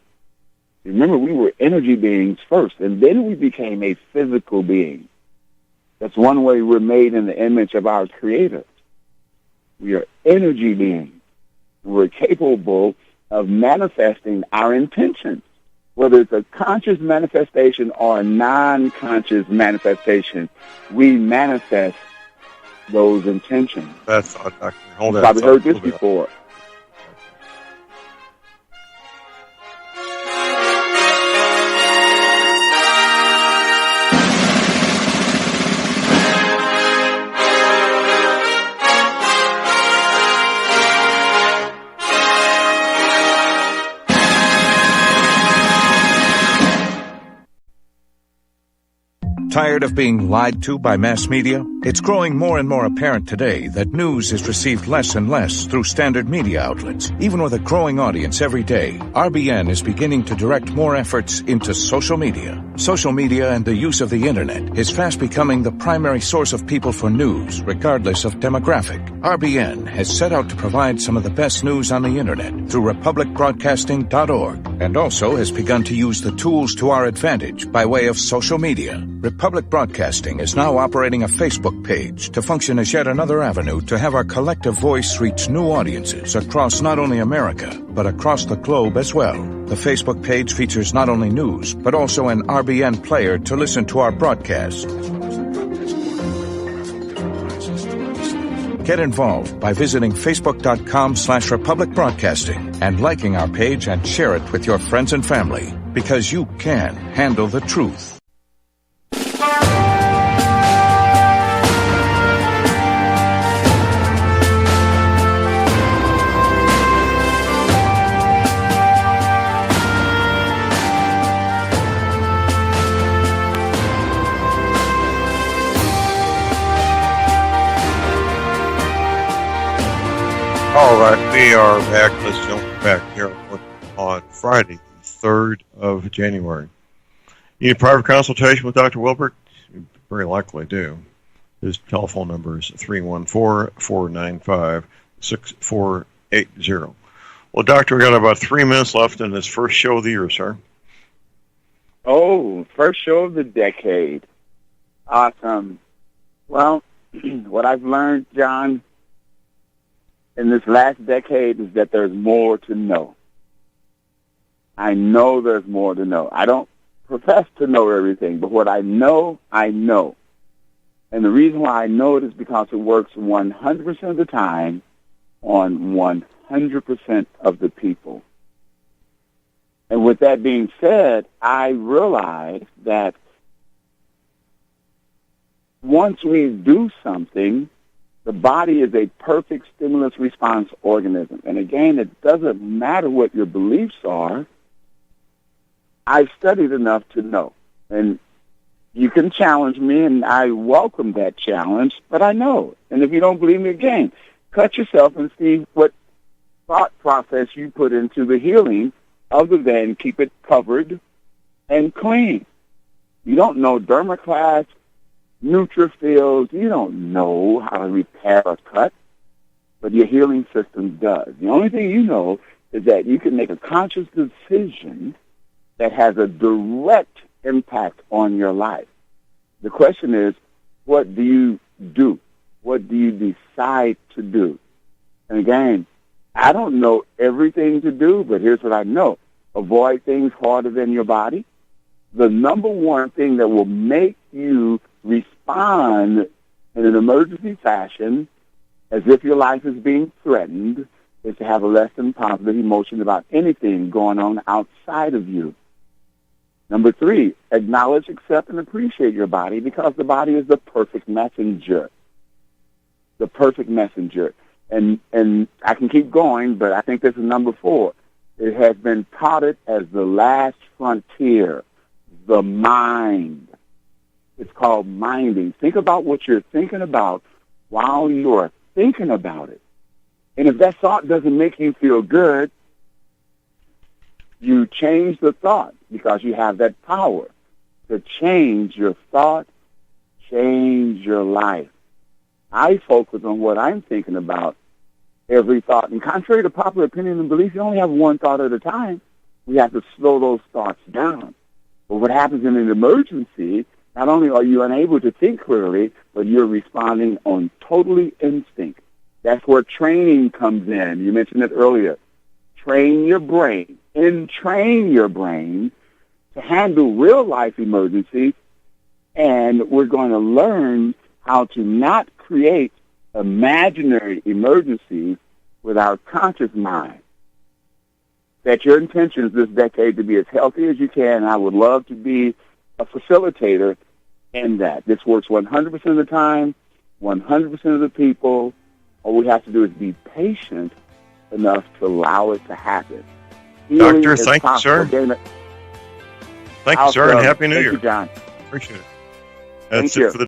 Remember, we were energy beings first, and then we became a physical being. That's one way we're made in the image of our Creator. We are energy beings. We're capable of manifesting our intentions, whether it's a conscious manifestation or a non-conscious manifestation. We manifest those intentions. That's Doctor. Hold You've on. probably heard this before. Tired of being lied to by mass media? It's growing more and more apparent today that news is received less and less through standard media outlets. Even with a growing audience every day, RBN is beginning to direct more efforts into social media. Social media and the use of the internet is fast becoming the primary source of people for news, regardless of demographic. RBN has set out to provide some of the best news on the internet through republicbroadcasting.org, and also has begun to use the tools to our advantage by way of social media. Republic Broadcasting is now operating a Facebook page to function as yet another avenue to have our collective voice reach new audiences across not only America, but across the globe as well. The Facebook page features not only news, but also an RBN player to listen to our broadcasts. Get involved by visiting facebook.com/Republic Broadcasting and liking our page and share it with your friends and family, because you can handle the truth. All right, we are back. Let's jump back here on Friday, the 3rd of January. You need private consultation with Dr. Wilbert? You very likely do. His telephone number is 314-495-6480. Well, Doctor, we got about 3 minutes left in this first show of the year, sir. Oh, first show of the decade. Awesome. Well, what I've learned, John, in this last decade is that there's more to know. I know there's more to know. I don't profess to know everything, but what I know, I know. And the reason why I know it is because it works 100% of the time on 100% of the people. And with that being said, I realize that once we do something, the body is a perfect stimulus response organism. And again, it doesn't matter what your beliefs are. I've studied enough to know. And You can challenge me, and I welcome that challenge, but I know. And if you don't believe me again, cut yourself and see what thought process you put into the healing other than keep it covered and clean. You don't know dermoclast, neutrophils. You don't know how to repair a cut, but your healing system does. The only thing you know is that you can make a conscious decision that has a direct impact on your life. The question is, what do you do? What do you decide to do? And again, I don't know everything to do, but here's what I know. Avoid things harder than your body. The number one thing that will make you respond in an emergency fashion as if your life is being threatened is to have a less than positive emotion about anything going on outside of you. Number 3, acknowledge, accept, and appreciate your body because the body is the perfect messenger. The perfect messenger. And I can keep going, but I think this is number 4. It has been touted as the last frontier, the mind. It's called minding. Think about what you're thinking about while you're thinking about it. And if that thought doesn't make you feel good, you change the thought because you have that power to change your thought, change your life. I focus on what I'm thinking about every thought. And contrary to popular opinion and belief, you only have one thought at a time. We have to slow those thoughts down. But what happens in an emergency, not only are you unable to think clearly, but you're responding on totally instinct. That's where training comes in. You mentioned it earlier. Train your brain. Entrain your brain to handle real-life emergencies, and we're going to learn how to not create imaginary emergencies with our conscious mind. Set your intentions this decade to be as healthy as you can. I would love to be a facilitator in that. This works 100% of the time, 100% of the people. All we have to do is be patient enough to allow it to happen. Healing Doctor, thank you, sir. Thank you, sir, and Happy New Year. Thank you, John. Appreciate it. Thank That's you. it for the